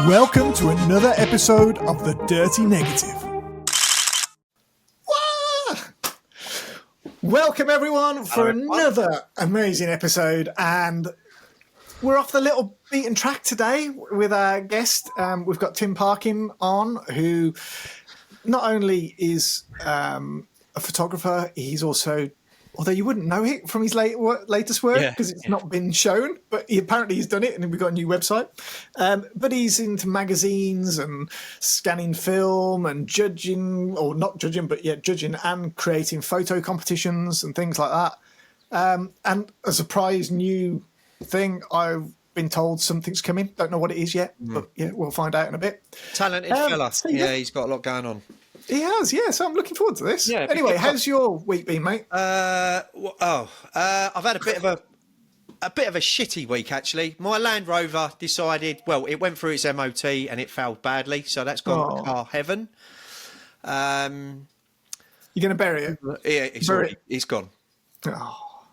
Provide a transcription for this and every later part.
Welcome to another episode of The Dirty Negative. Welcome everyone for another amazing episode, and we're off the little beaten track today with our guest. We've got Tim Parkin on, who not only is a photographer, he's also, although you wouldn't know it from his latest work because it's not been shown, but apparently he's done it, and we've got a new website. But he's into magazines and scanning film and judging, or not judging, but judging and creating photo competitions and things like that. And a surprise new thing, I've been told something's coming. Don't know what it is yet, but we'll find out in a bit. Talented fella. He's got a lot going on. He has, so I'm looking forward to this. Yeah, anyway, how's your week been, mate? I've had a bit of a shitty week actually. My Land Rover decided, well, it went through its MOT and it failed badly, so that's gone to car heaven. You're going to bury it? Yeah, it's gone. Oh.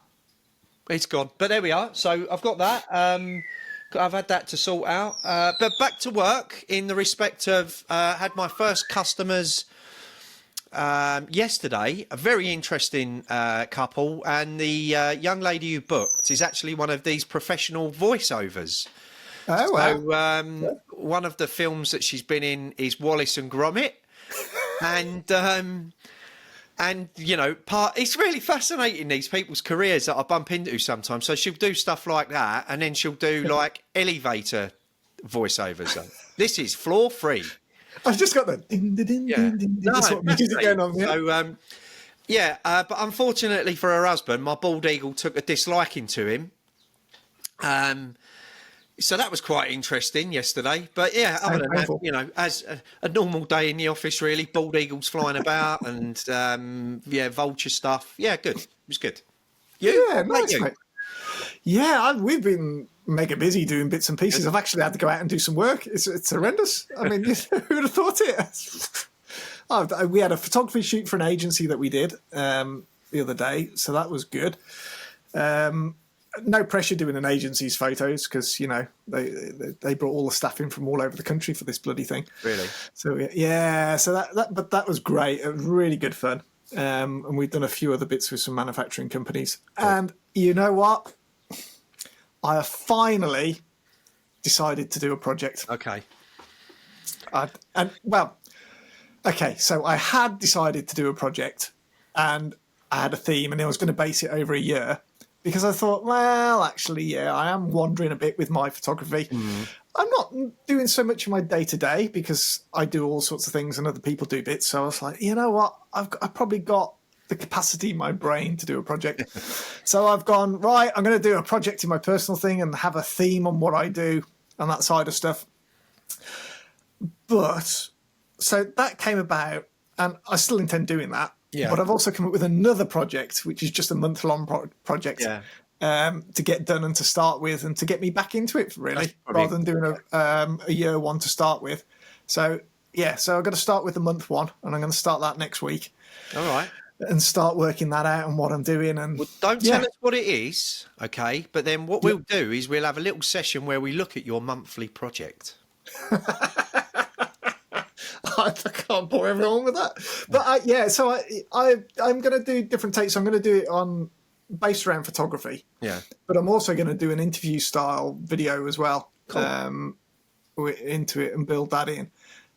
It's gone. But there we are. So I've got that. I've had that to sort out. But back to work in the respect of had my first customers yesterday, a very interesting couple, and the young lady who booked is actually one of these professional voiceovers. Oh, wow. So one of the films that she's been in is Wallace and Gromit, and you know, it's really fascinating, these people's careers that I bump into sometimes. So she'll do stuff like that, and then she'll do like elevator voiceovers. This is floor free. I've just got the ding, ding, ding, ding, ding. That's what music going on. So, but unfortunately for her husband, my bald eagle took a disliking to him. So that was quite interesting yesterday. But yeah, other than that, you know, as a normal day in the office, really, bald eagles flying about and vulture stuff. Yeah, good. It was good. Nice, mate. Yeah, we've been mega busy doing bits and pieces. I've actually had to go out and do some work. It's horrendous. I mean, who would have thought it? We had a photography shoot for an agency that we did the other day, so that was good. No pressure doing an agency's photos because, you know, they brought all the staff in from all over the country for this bloody thing. Really? So but that was great. It was really good fun. And we've done a few other bits with some manufacturing companies. Cool. And you know what? I have finally decided to do a project. Okay. So I had decided to do a project, and I had a theme, and I was going to base it over a year because I thought, well, actually, I am wandering a bit with my photography. I'm not doing so much of my day-to-day because I do all sorts of things and other people do bits. So I was like, you know what? I've probably got the capacity in my brain to do a project. So I've gone, right, I'm going to do a project in my personal thing and have a theme on what I do and that side of stuff. But so that came about, and I still intend doing that. Yeah. But I've also come up with another project, which is just a month-long project. Yeah. To get done and to start with, and to get me back into it, really, rather than doing a year one to start with. So I've got to start with the month one, and I'm going to start that next week. All right. And start working that out and what I'm doing. And don't tell us what it is, okay? But then what we'll do is we'll have a little session where we look at your monthly project. I can't bore everyone with that. But so I'm going to do different takes. I'm going to do it based around photography. Yeah. But I'm also going to do an interview style video as well. Cool. Into it and build that in.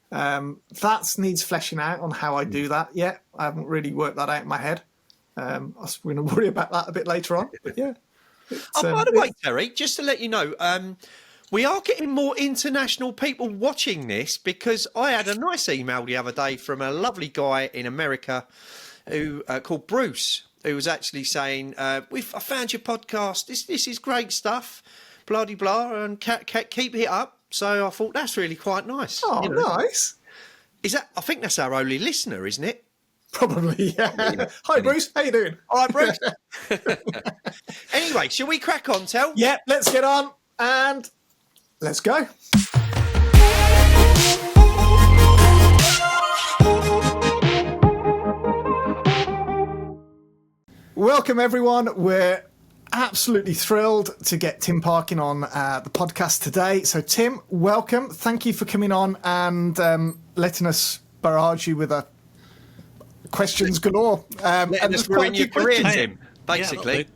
That needs fleshing out on how I do that yet. I haven't really worked that out in my head. I'm going to worry about that a bit later on. But yeah. By the way, Terry, just to let you know, we are getting more international people watching this because I had a nice email the other day from a lovely guy in America who called Bruce, who was actually saying, I found your podcast. This is great stuff, blah, blah, blah, and keep it up. So I thought that's really quite nice. Oh, you know? Nice. I think that's our only listener, isn't it? Probably, yeah. Hi, Bruce. How you doing? All right, Bruce. Anyway, shall we crack on, Tel? Yeah, let's get on and let's go. Welcome, everyone. We're absolutely thrilled to get Tim Parkin on the podcast today. So, Tim, welcome. Thank you for coming on and letting us barrage you with questions galore. Letting us ruin your career, Tim, basically.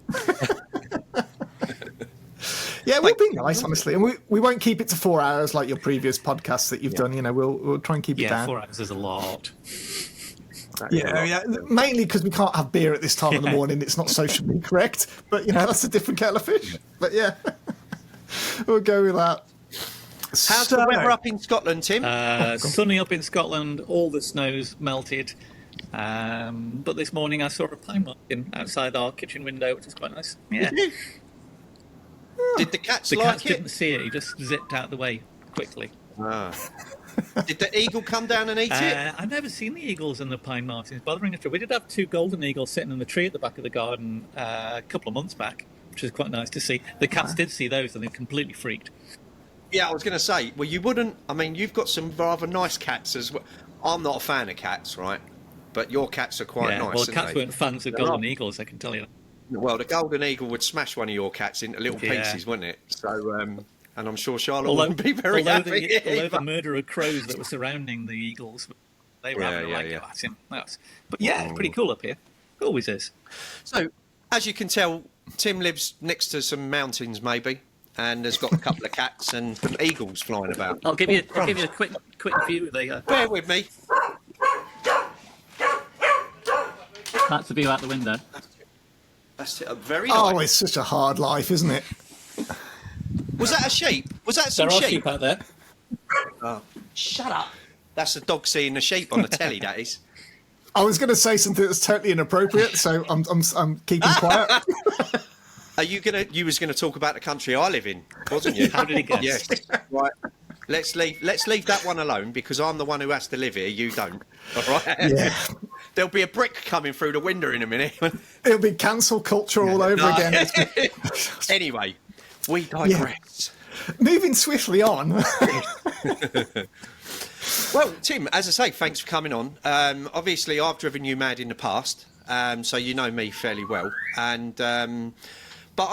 Yeah, we'll be nice, honestly. And we won't keep it to 4 hours like your previous podcasts that you've done. You know, we'll try and keep it down. 4 hours is a lot. Yeah. Mainly because we can't have beer at this time of the morning. It's not socially correct. But, you know, that's a different kettle of fish. But, yeah, we'll go with that. How's the weather up in Scotland, Tim? Sunny up in Scotland. All the snow's melted. But this morning I saw a pine marten outside our kitchen window, which is quite nice. Yeah. Did the cats The like cats it? didn't see it. He just zipped out the way quickly. Did the eagle come down and eat it? I've never seen the eagles and the pine martens bothering us. We did have 2 golden eagles sitting in the tree at the back of the garden a couple of months back, which is quite nice to see. The cats did see those and they completely freaked. Yeah, I was going to say, well, you wouldn't. I mean, you've got some rather nice cats as well. I'm not a fan of cats, right? But your cats are quite nice. Well, cats weren't fans of golden eagles, I can tell you. Well, the golden eagle would smash one of your cats into little pieces, wouldn't it? So, and I'm sure Charlotte wouldn't be very happy. Although the murder of crows that were surrounding the eagles, they were having a like go at him. But yeah, pretty cool up here. It always is. So, as you can tell, Tim lives next to some mountains, maybe, and has got a couple of cats and some eagles flying about. I'll give you a quick view. Bear with me. That's the view out the window. That's very nice. Oh, it's such a hard life, isn't it? Was that a sheep? Was that some there are sheep? out there. Oh, shut up. That's the dog seeing the sheep on the telly, that is. I was going to say something that's totally inappropriate, so I'm keeping quiet. You was gonna talk about the country I live in, wasn't you? How did he guess? Yes. Right. Let's leave that one alone because I'm the one who has to live here. You don't. All right. Yeah. There'll be a brick coming through the window in a minute. It'll be cancel culture all over again. Anyway, we digress. Yeah. Moving swiftly on. Well, Tim, as I say, thanks for coming on. Obviously, I've driven you mad in the past, so you know me fairly well. And but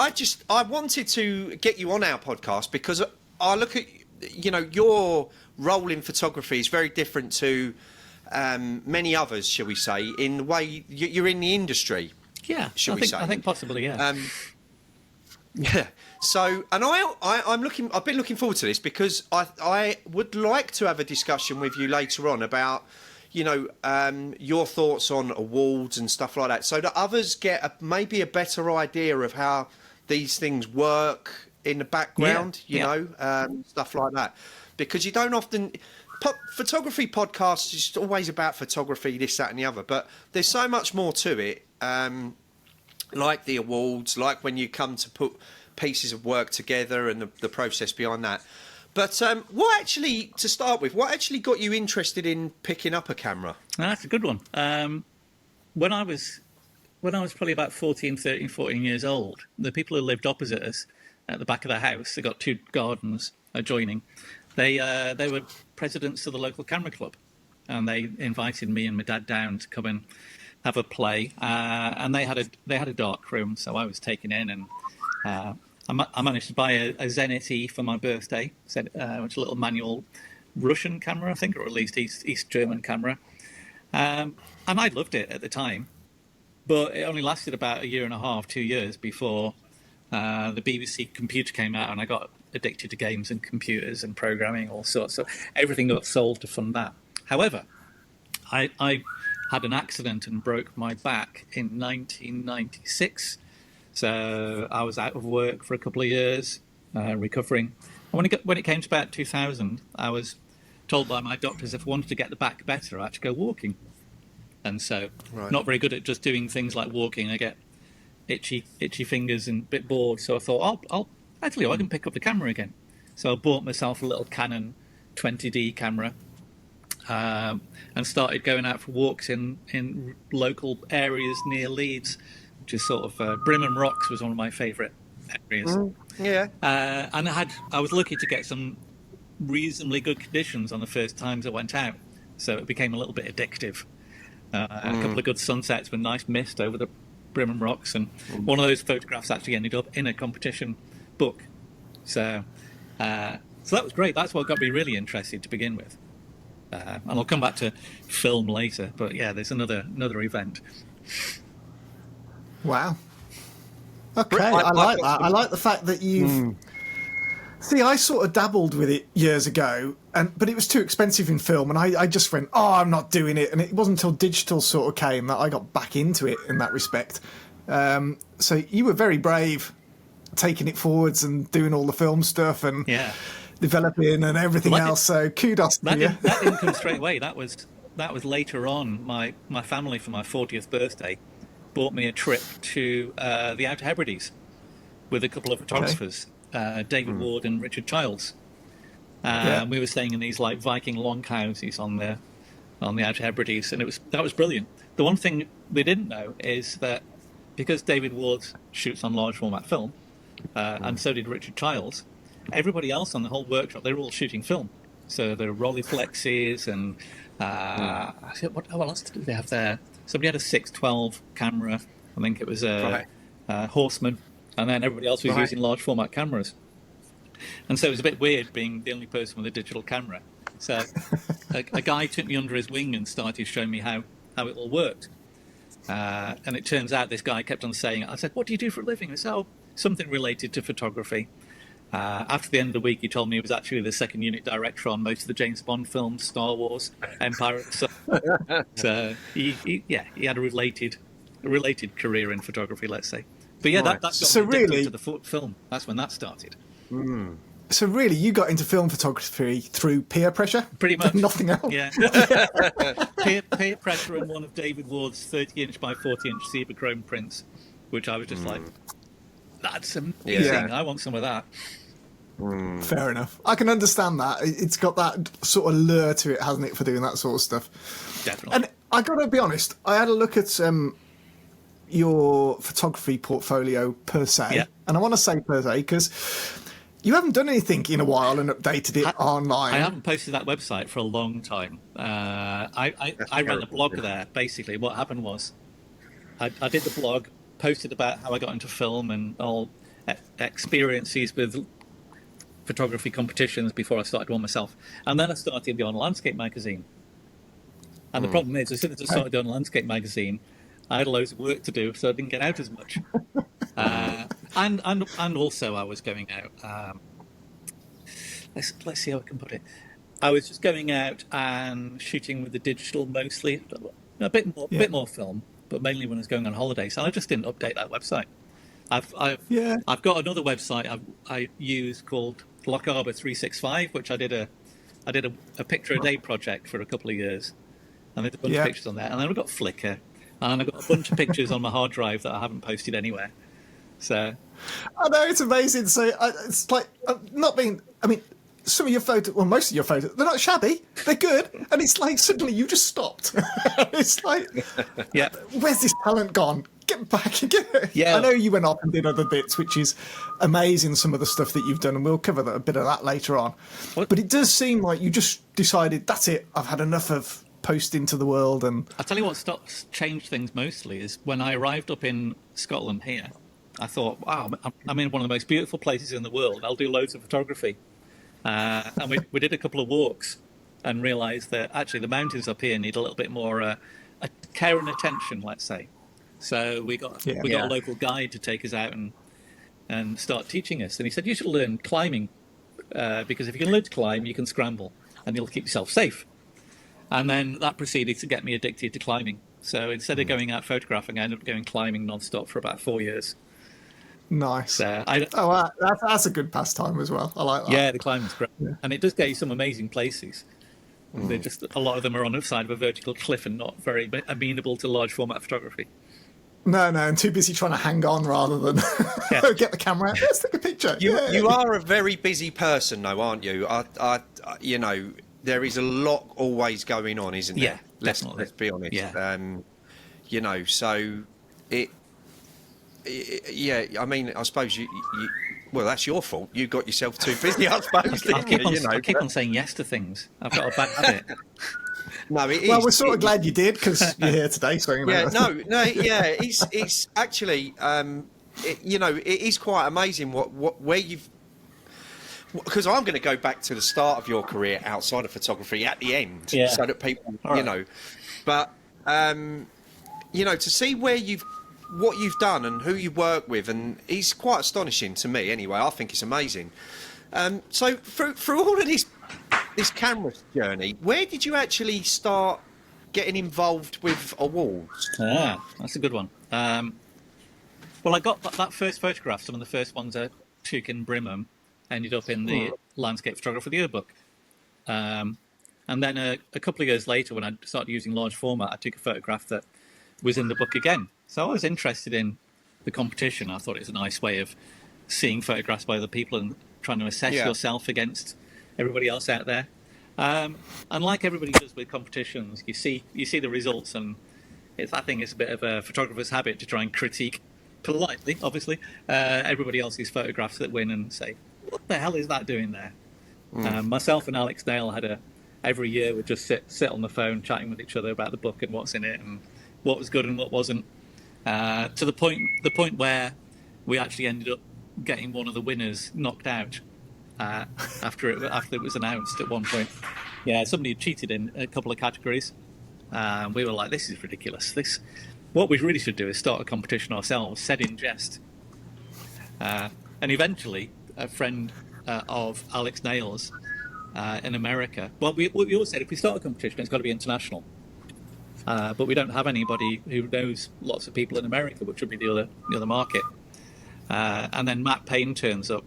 I wanted to get you on our podcast because I look at, you know, your role in photography is very different to many others, shall we say, in the way you're in the industry. Yeah, I think possibly, yeah. Yeah. So, and I've been looking forward to this because I would like to have a discussion with you later on about, you know, your thoughts on awards and stuff like that, so that others get maybe a better idea of how these things work in the background, you know, stuff like that, because you don't often. Photography podcasts is always about photography, this, that, and the other, but there's so much more to it. Like the awards, like when you come to put pieces of work together and the process behind that. But what actually got you interested in picking up a camera? That's a good one. When I was probably about 14 years old, the people who lived opposite us at the back of the house, they got 2 gardens adjoining, they were presidents of the local camera club, and they invited me and my dad down to come and have a play, and they had a dark room, so I was taken in, and I managed to buy a Zenit E for my birthday, which is a little manual Russian camera, I think, or at least East German camera, and I loved it at the time, but it only lasted about 1.5 years, 2 years before the BBC computer came out, and I got addicted to games and computers and programming, all sorts. So everything got sold to fund that. However, I had an accident and broke my back in 1996. So I was out of work for a couple of years, recovering. And when it came to about 2000, I was told by my doctors if I wanted to get the back better, I had to go walking. And so, not very good at just doing things like walking. I get itchy fingers and a bit bored. So I thought, I can pick up the camera again. So I bought myself a little Canon 20D camera, and started going out for walks in local areas near Leeds, which is sort of Brimham Rocks was one of my favourite areas. And I was lucky to get some reasonably good conditions on the first times I went out, so it became a little bit addictive. A couple of good sunsets with nice mist over the Brimham Rocks, and one of those photographs actually ended up in a competition book. So that was great. That's what got me really interested to begin with. And I'll come back to film later, but yeah, there's another event. Wow. Okay, I like that. I like the fact that you've... See, I sort of dabbled with it years ago, but it was too expensive in film, and I just went, oh, I'm not doing it. And it wasn't until digital sort of came that I got back into it in that respect. So you were very brave taking it forwards and doing all the film stuff and developing and everything else. So kudos to you. That didn't come straight away. That was later on. My family, for my 40th birthday, bought me a trip to the Outer Hebrides with a couple of photographers. David Ward and Richard Childs. We were staying in these like Viking longhouses on the Outer Hebrides, and that was brilliant. The one thing they didn't know is that because David Ward shoots on large format film, and so did Richard Childs, everybody else on the whole workshop, they were all shooting film. So there were Rolleiflexes and what else did they have there? Somebody had a 612 camera. I think it was a Horseman. And then everybody else was using large format cameras. And so it was a bit weird being the only person with a digital camera. So a guy took me under his wing and started showing me how it all worked. And it turns out this guy kept on saying, I said, what do you do for a living? He said, oh, something related to photography. After the end of the week, he told me he was actually the second unit director on most of the James Bond films, Star Wars, Empire. So he had a related career in photography, let's say. But yeah, that got me addicted to the film. That's when that started. So really, you got into film photography through peer pressure? Pretty much. Nothing else? Yeah. peer pressure and one of David Ward's 30-inch by 40-inch Cibachrome prints, which I was just like, that's amazing. Yeah. I want some of that. Fair enough. I can understand that. It's got that sort of lure to it, hasn't it, for doing that sort of stuff? Definitely. And I got to be honest, I had a look at... your photography portfolio per se, and I want to say per se because you haven't done anything in a while and updated it online. I haven't posted that website for a long time. I ran a blog there. Basically, what happened was I did the blog, posted about how I got into film and all experiences with photography competitions before I started one myself, and then I started the On Landscape magazine. And the problem is, as soon as I started the On Landscape magazine, I had loads of work to do, so I didn't get out as much. And also I was going out. Let's see how I can put it. I was just going out and shooting with the digital mostly, a bit more film, but mainly when I was going on holiday. So I just didn't update that website. I've got another website I use called Loch Arbor 365, which I did a picture a day project for a couple of years. I made a bunch of pictures on there, and then I've got Flickr. And I've got a bunch of pictures on my hard drive that I haven't posted anywhere. So I know, it's amazing. So it's like not being. I mean, some of your photos, well, most of your photos, they're not shabby. They're good, and it's like suddenly you just stopped. It's like, where's this talent gone? Get back and get it. Yeah, I know you went off and did other bits, which is amazing. Some of the stuff that you've done, and we'll cover a bit of that later on. But it does seem like you just decided that's it. I've had enough of posting to the world. And I'll tell you what changed things mostly is when I arrived up in Scotland here, I thought, wow, I'm in one of the most beautiful places in the world. I'll do loads of photography. And we did a couple of walks and realised that actually the mountains up here need a little bit more care and attention, let's say. So we got a local guide to take us out and start teaching us. And he said, you should learn climbing because if you can learn to climb, you can scramble and you'll keep yourself safe. And then that proceeded to get me addicted to climbing. So instead of going out photographing, I ended up going climbing non-stop for about 4 years. Nice. That's a good pastime as well. I like that. Yeah, the climbing's great. Yeah. And it does get you some amazing places. They're just, a lot of them are on the side of a vertical cliff and not very amenable to large format photography. No, I'm too busy trying to hang on rather than get the camera out. Let's take a picture. You are a very busy person, though, aren't you? You know, there is a lot always going on, isn't there? Yeah, let's be honest. Yeah. You know, so I mean, I suppose you well, that's your fault. You got yourself too busy, I suppose. I keep on saying yes to things. I've got a bad habit. No, it is. Well, we're sort of glad you did because you're here today. So it's actually, it is quite amazing where you've. Because I'm going to go back to the start of your career outside of photography at the end, so that people, but to see what you've done and who you work with, and it's quite astonishing to me. Anyway, I think it's amazing. So through all of this camera journey, where did you actually start getting involved with awards? That's a good one. Well, I got that first photograph. Some of the first ones I took in Brimham ended up in the Landscape Photographer Yearbook. And then a couple of years later, when I started using large format, I took a photograph that was in the book again. So I was interested in the competition. I thought it was a nice way of seeing photographs by other people and trying to assess yourself against everybody else out there. And like everybody does with competitions, you see the results, and I think it's a bit of a photographer's habit to try and critique, politely, obviously, everybody else's photographs that win and say, what the hell is that doing there? Myself and Alex Dale every year we'd just sit on the phone chatting with each other about the book and what's in it and what was good and what wasn't. To the point where we actually ended up getting one of the winners knocked out after it was announced at one point. Yeah, somebody had cheated in a couple of categories. We were like, this is ridiculous. What we really should do is start a competition ourselves, said in jest. And eventually, a friend of Alex Nail's in America. Well, we always said if we start a competition, it's got to be international. But we don't have anybody who knows lots of people in America, which would be the other market. And then Matt Payne turns up,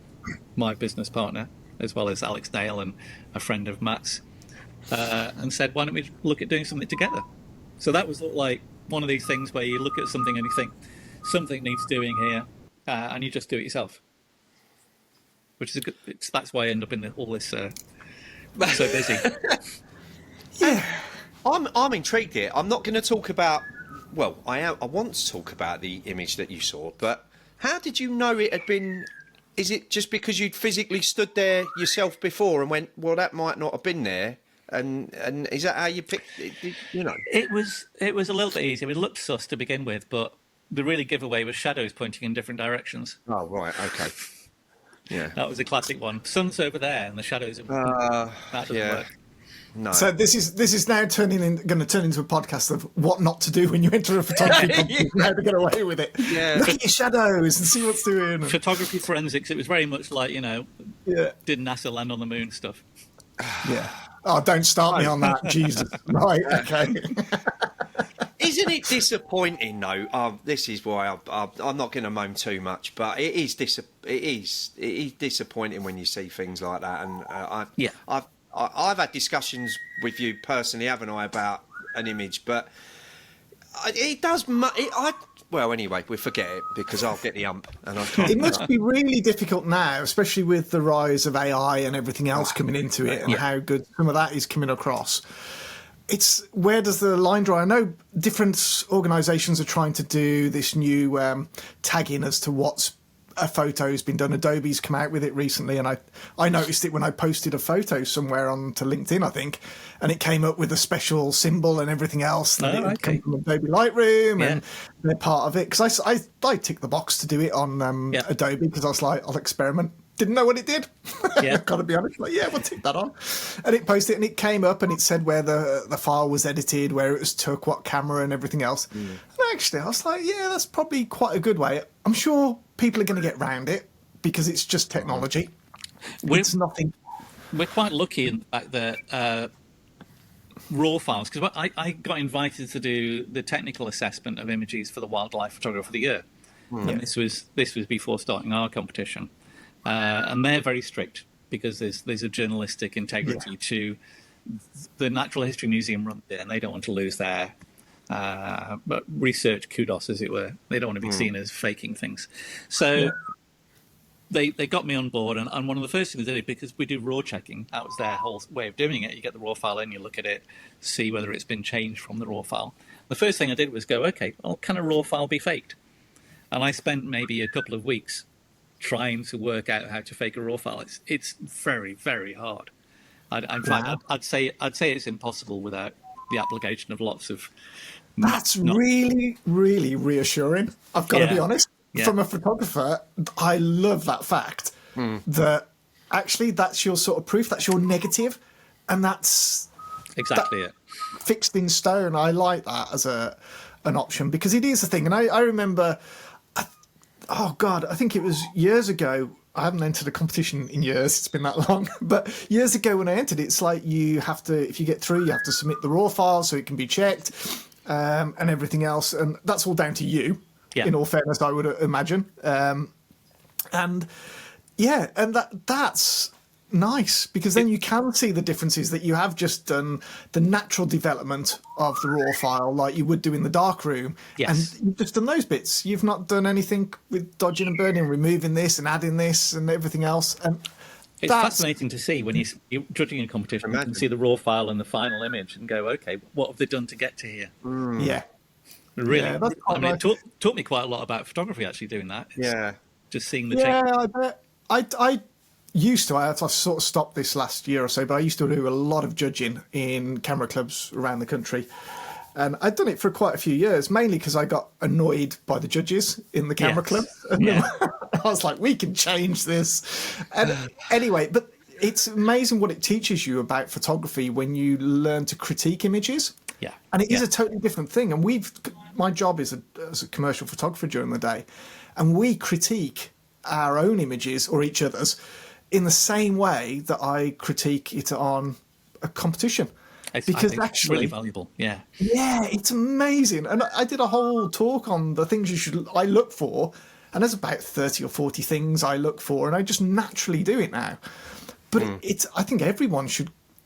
my business partner, as well as Alex Nail and a friend of Matt's, and said, why don't we look at doing something together? So that was like one of these things where you look at something and you think, something needs doing here, and you just do it yourself. Which is that's why I end up in all this so busy. Yeah. I'm intrigued here. I'm not going to talk about. Well, I want to talk about the image that you saw, but how did you know it had been? Is it just because you'd physically stood there yourself before and went, well, that might not have been there, and is that how you picked it? It was a little bit easier. It looked sus to begin with, but the really giveaway was shadows pointing in different directions. Oh right, okay. Yeah, that was a classic one. Sun's over there, and the shadows are. That doesn't work. No. So this is now going to turn into a podcast of what not to do when you enter a photography competition, how to get away with it. Yeah. Look at your shadows and see what's doing. Photography forensics. It was very much like did NASA land on the moon stuff. Yeah. Oh, don't start me on that, Jesus. Right. Okay. Isn't it disappointing though? This is why I'm not going to moan too much, but it is disappointing when you see things like that. And I've had discussions with you personally, haven't I, about an image, but it does. Well, anyway, we forget it because I'll get the ump, and I can't. It must be really difficult now, especially with the rise of AI and everything else coming into it, and how good some of that is coming across. It's where does the line draw? I know different organisations are trying to do this new tagging as to what's a photo's been done. Adobe's come out with it recently, and I noticed it when I posted a photo somewhere onto LinkedIn, I think, and it came up with a special symbol and everything else. And it would come from Adobe Lightroom, and they're part of it. Because I ticked the box to do it on Adobe because I was like, I'll experiment. Didn't know what it did. I've got to be honest. Like, we'll tick that on. And it posted, and it came up, and it said where the file was edited, where it was took, what camera, and everything else. And actually, I was like, that's probably quite a good way. I'm sure people are going to get round it because it's just technology. It's nothing. We're quite lucky in the fact that raw files, because I got invited to do the technical assessment of images for the Wildlife Photographer of the Year, and this was before starting our competition. And they're very strict because there's a journalistic integrity to the Natural History Museum runs it, and they don't want to lose their but research kudos, as it were. They don't want to be seen as faking things. So they got me on board, and one of the first things they did, because we do raw checking, that was their whole way of doing it. You get the raw file in, you look at it, see whether it's been changed from the raw file. The first thing I did was go, okay, well, can a raw file be faked? And I spent maybe a couple of weeks trying to work out how to fake a raw file. It's very, very hard. In fact, I'd say it's impossible without the application of lots of. That's really, really reassuring. I've got to be honest. Yeah. From a photographer, I love that fact that actually that's your sort of proof, that's your negative, and that's Exactly it. fixed in stone. I like that as an option because it is a thing. And I remember, oh God, I think it was years ago. I haven't entered a competition in years. It's been that long. But years ago when I entered, it's like you have to, if you get through, you have to submit the raw file so it can be checked and everything else. And that's all down to you, in all fairness, I would imagine. And that's nice because then you can see the differences that you have just done the natural development of the raw file like you would do in the darkroom. Yes. And you've just done those bits. You've not done anything with dodging and burning, removing this and adding this and everything else. And it's fascinating to see when you're judging a competition. You can see the raw file and the final image and go, okay, what have they done to get to here? Yeah. Really? Yeah, that's I mean, it taught me quite a lot about photography, actually, doing that. Just seeing the change. Yeah, I bet. I used to. I sort of stopped this last year or so, but I used to do a lot of judging in camera clubs around the country. And I'd done it for quite a few years, mainly because I got annoyed by the judges in the camera club. And I was like, we can change this. And anyway, but it's amazing what it teaches you about photography when you learn to critique images. Yeah. And it is a totally different thing. And my job is as a commercial photographer during the day, and we critique our own images or each other's in the same way that I critique it on a competition. Because actually, really valuable. Yeah, it's amazing. And I did a whole talk on the things I look for, and there's about 30 or 40 things I look for, and I just naturally do it now. But I think everyone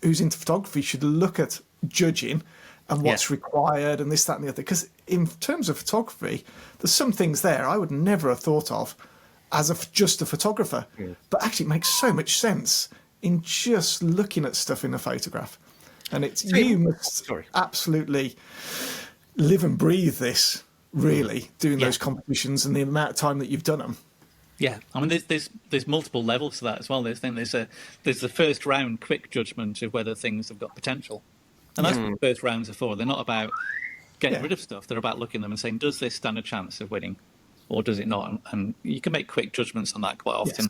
who's into photography should look at judging and what's required and this, that, and the other. Because in terms of photography, there's some things there I would never have thought of as just a photographer, but actually it makes so much sense in just looking at stuff in a photograph. And you must absolutely live and breathe this, really, doing those competitions and the amount of time that you've done them. Yeah, I mean, there's multiple levels to that as well. There's the first round quick judgment of whether things have got potential, and that's what the first rounds are for. They're not about getting rid of stuff. They're about looking at them and saying, does this stand a chance of winning, or does it not? And you can make quick judgments on that quite often.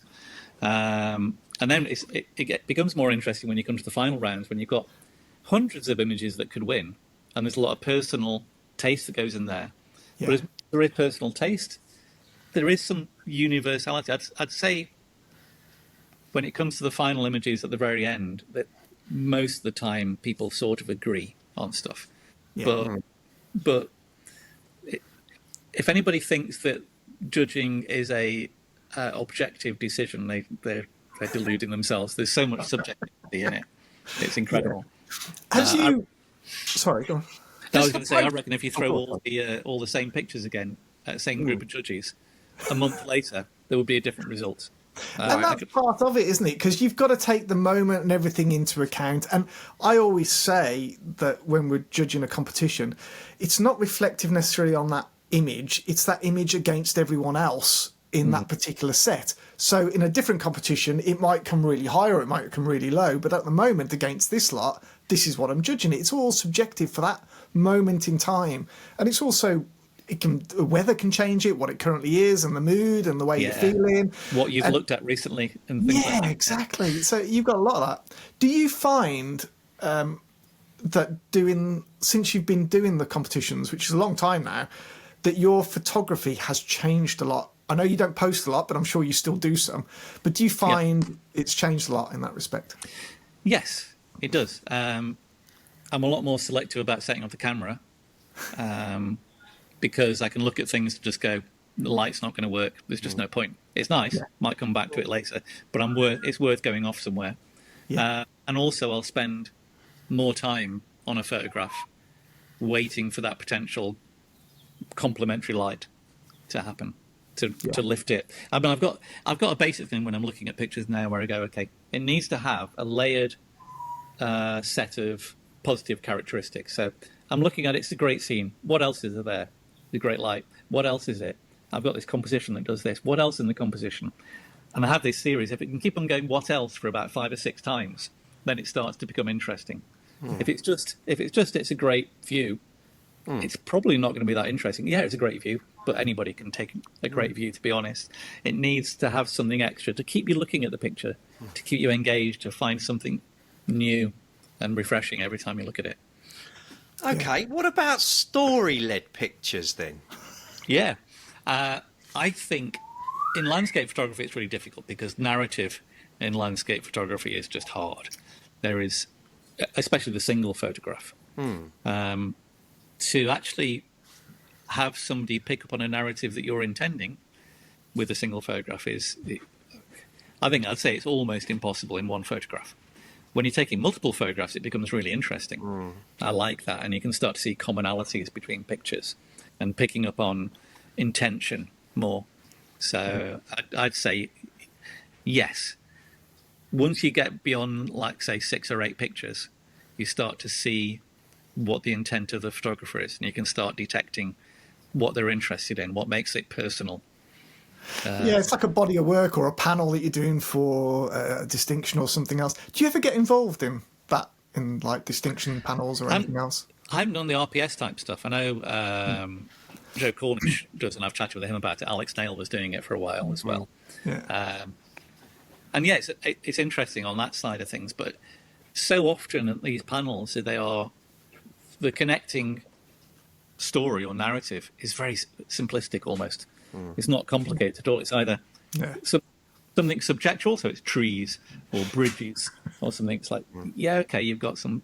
And then it becomes more interesting when you come to the final rounds, when you've got hundreds of images that could win, and there's a lot of personal taste that goes in there. But as there is personal taste, there is some universality. I'd say when it comes to the final images at the very end, that most of the time people sort of agree on stuff. But if anybody thinks that judging is a objective decision, they're deluding themselves. There's so much subjectivity in it. It's incredible. Sorry, go on. I was going to say, I reckon if you throw all the same pictures again at the same group of judges, a month later, there would be a different result. And that's part of it, isn't it? Because you've got to take the moment and everything into account. And I always say that when we're judging a competition, it's not reflective necessarily on that image. It's that image against everyone else in that particular set. So in a different competition, it might come really high or it might come really low. But at the moment, against this lot, this is what I'm judging. It's all subjective for that moment in time. And it's also... the weather can change it, what it currently is, and the mood, and the way you're feeling. What you've looked at recently, and things like that. Exactly. So you've got a lot of that. Do you find that since you've been doing the competitions, which is a long time now, that your photography has changed a lot? I know you don't post a lot, but I'm sure you still do some. But do you find it's changed a lot in that respect? Yes, it does. I'm a lot more selective about setting up the camera. Because I can look at things and just go, the light's not going to work. There's just no point. It's nice. Might come back to it later. But it's worth going off somewhere. Yeah. And also I'll spend more time on a photograph waiting for that potential complementary light to happen, to lift it. I mean, I've got a basic thing when I'm looking at pictures now where I go, okay, it needs to have a layered set of positive characteristics. So I'm looking at it's a great scene. What else is there? The great light. What else is it? I've got this composition that does this. What else in the composition? And I have this series. If it can keep on going, what else, for about 5 or 6 times, then it starts to become interesting. If it's a great view, it's probably not going to be that interesting. Yeah, it's a great view, but anybody can take a great view, to be honest. It needs to have something extra to keep you looking at the picture, to keep you engaged, to find something new and refreshing every time you look at it. Okay, what about story-led pictures then? Yeah. I think in landscape photography it's really difficult because narrative in landscape photography is just hard. There is, especially the single photograph, to actually have somebody pick up on a narrative that you're intending with a single photograph I'd say it's almost impossible in one photograph. When you're taking multiple photographs, it becomes really interesting. I like that. And you can start to see commonalities between pictures and picking up on intention more. So I'd say yes. Once you get beyond, like, say, 6 or 8 pictures, you start to see what the intent of the photographer is, and you can start detecting what they're interested in, what makes it personal. Yeah, it's like a body of work or a panel that you're doing for a distinction or something else. Do you ever get involved in that, in like distinction panels or anything else? I haven't done the RPS type stuff. I know Joe Cornish does, and I've chatted with him about it. Alex Nail was doing it for a while as well. Yeah. And yeah, it's interesting on that side of things, but so often at these panels, the connecting story or narrative is very simplistic almost. It's not complicated at all. It's either something subjectual, so it's trees or bridges or something. It's like, yeah, okay, you've got some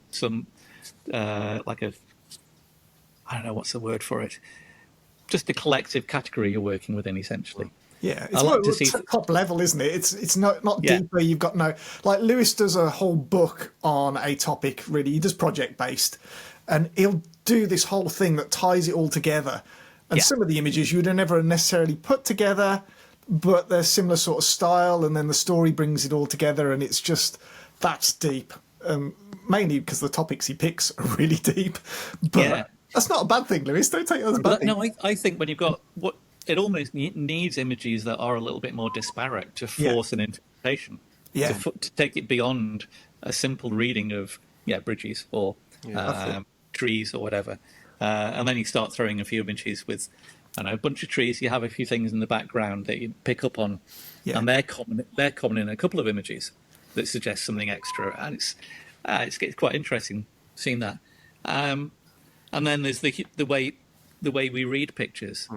like a, I don't know what's the word for it, just a collective category you're working within essentially. Yeah, it's top level, isn't it? It's not deeper. You've got like Lewis does a whole book on a topic. Really, he does project based, and he'll do this whole thing that ties it all together. And some of the images you would have never necessarily put together, but they're similar sort of style, and then the story brings it all together, and it's just that's deep. Mainly because the topics he picks are really deep, but that's not a bad thing, Lewis. Don't take that as a bad thing. No, I think when you've got it almost needs images that are a little bit more disparate to force an interpretation. Yeah. To take it beyond a simple reading of bridges or trees or whatever, and then you start throwing a few images with, I don't know, a bunch of trees. You have a few things in the background that you pick up on, and they're common in a couple of images that suggest something extra, and it's quite interesting seeing that. And then there's the way we read pictures.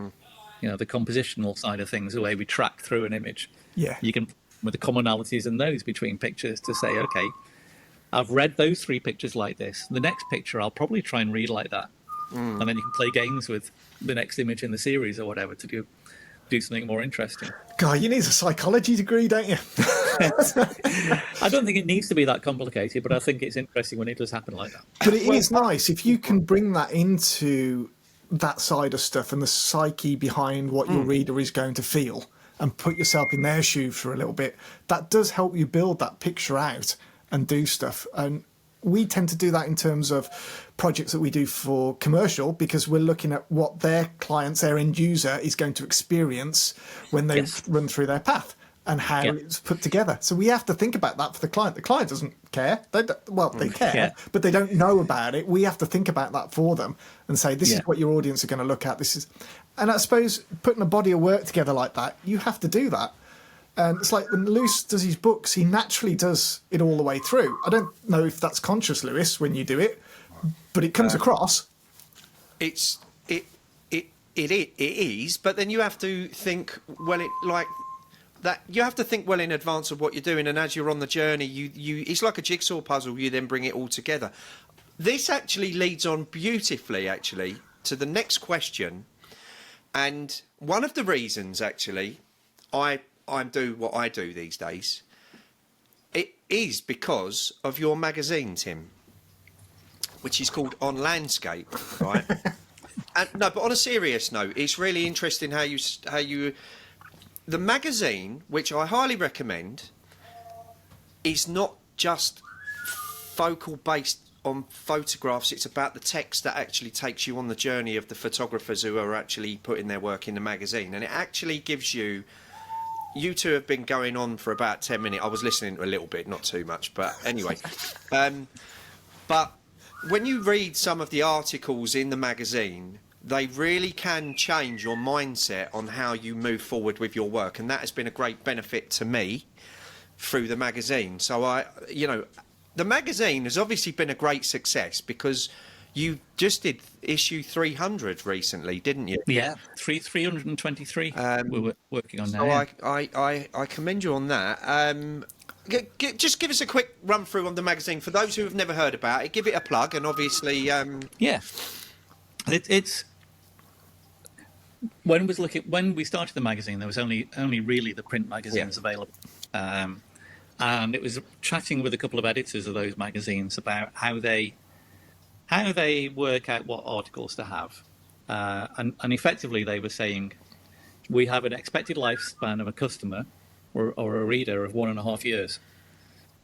The compositional side of things, the way we track through an image. Yeah. You can, with the commonalities in those between pictures, to say, okay, I've read those 3 pictures like this. The next picture, I'll probably try and read like that. And then you can play games with the next image in the series or whatever to do something more interesting. God, you need a psychology degree, don't you? I don't think it needs to be that complicated, but I think it's interesting when it does happen like that. But it is nice if you can bring that into that side of stuff and the psyche behind what your reader is going to feel and put yourself in their shoes for a little bit. That does help you build that picture out and do stuff. And we tend to do that in terms of projects that we do for commercial, because we're looking at what their clients, their end user, is going to experience when they run through their path and how it's put together. So we have to think about that for the client. The client doesn't care. They care, but they don't know about it. We have to think about that for them and say, this is what your audience are going to look at. And I suppose putting a body of work together like that, you have to do that. And it's like when Lewis does his books, he naturally does it all the way through. I don't know if that's conscious, Lewis, when you do it, but it comes across. It is, but then you have to think, you have to think well in advance of what you're doing, and as you're on the journey, you it's like a jigsaw puzzle. You then bring it all together. This actually leads on beautifully, actually, to the next question. And one of the reasons, actually, I do what I do these days, it is because of your magazine, Tim, which is called On Landscape, right? But on a serious note, it's really interesting how you. The magazine, which I highly recommend, is not just focal based on photographs. It's about the text that actually takes you on the journey of the photographers who are actually putting their work in the magazine. And it actually gives you... You two have been going on for about 10 minutes. I was listening to a little bit, not too much, but anyway. But when you read some of the articles in the magazine, they really can change your mindset on how you move forward with your work, and that has been a great benefit to me through the magazine. So the magazine has obviously been a great success because you just did issue 300 recently, didn't you? Yeah, 323 we're working on now. So I commend you on that. Just give us a quick run through on the magazine for those who have never heard about it. Give it a plug, and obviously, yeah, it's when we started the magazine, there was only really the print magazines available, and it was chatting with a couple of editors of those magazines about how they work out what articles to have, and effectively they were saying we have an expected lifespan of a customer or a reader of 1.5 years.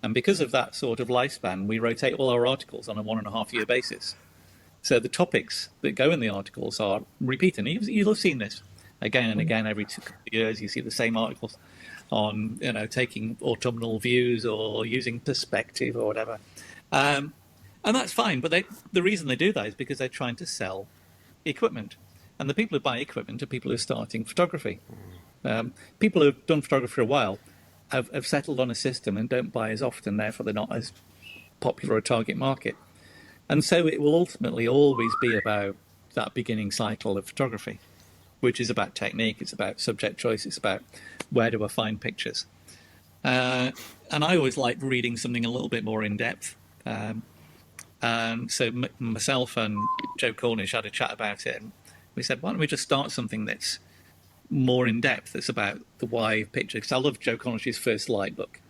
And because of that sort of lifespan, we rotate all our articles on a 1.5 year basis. So the topics that go in the articles are repeating. You'll have seen this again and again every 2 years. You see the same articles on, taking autumnal views or using perspective or whatever. And that's fine. But the reason they do that is because they're trying to sell equipment. And the people who buy equipment are people who are starting photography. People who've done photography for a while have settled on a system and don't buy as often, therefore they're not as popular a target market. And so it will ultimately always be about that beginning cycle of photography, which is about technique, it's about subject choice, it's about where do I find pictures. And I always like reading something a little bit more in depth. So myself and Joe Cornish had a chat about it, and we said, why don't we just start something that's more in depth, that's about the why of picture. Because I love Joe Cornish's First Light book,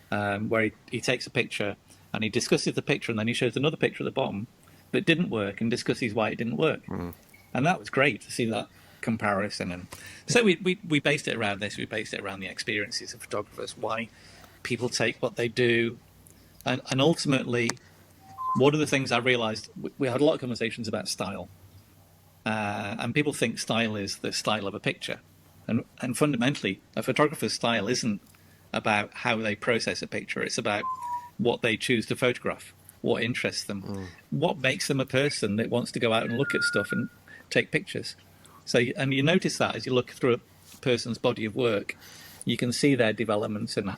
where he takes a picture and he discusses the picture, and then he shows another picture at the bottom that didn't work and discusses why it didn't work. And that was great to see that comparison. And so we based it around this. We based it around the experiences of photographers, why people take what they do, and ultimately, one of the things I realised, we had a lot of conversations about style. And people think style is the style of a picture. And fundamentally, a photographer's style isn't about how they process a picture. It's about what they choose to photograph, what interests them, what makes them a person that wants to go out and look at stuff and take pictures. So, and you notice that as you look through a person's body of work, you can see their developments and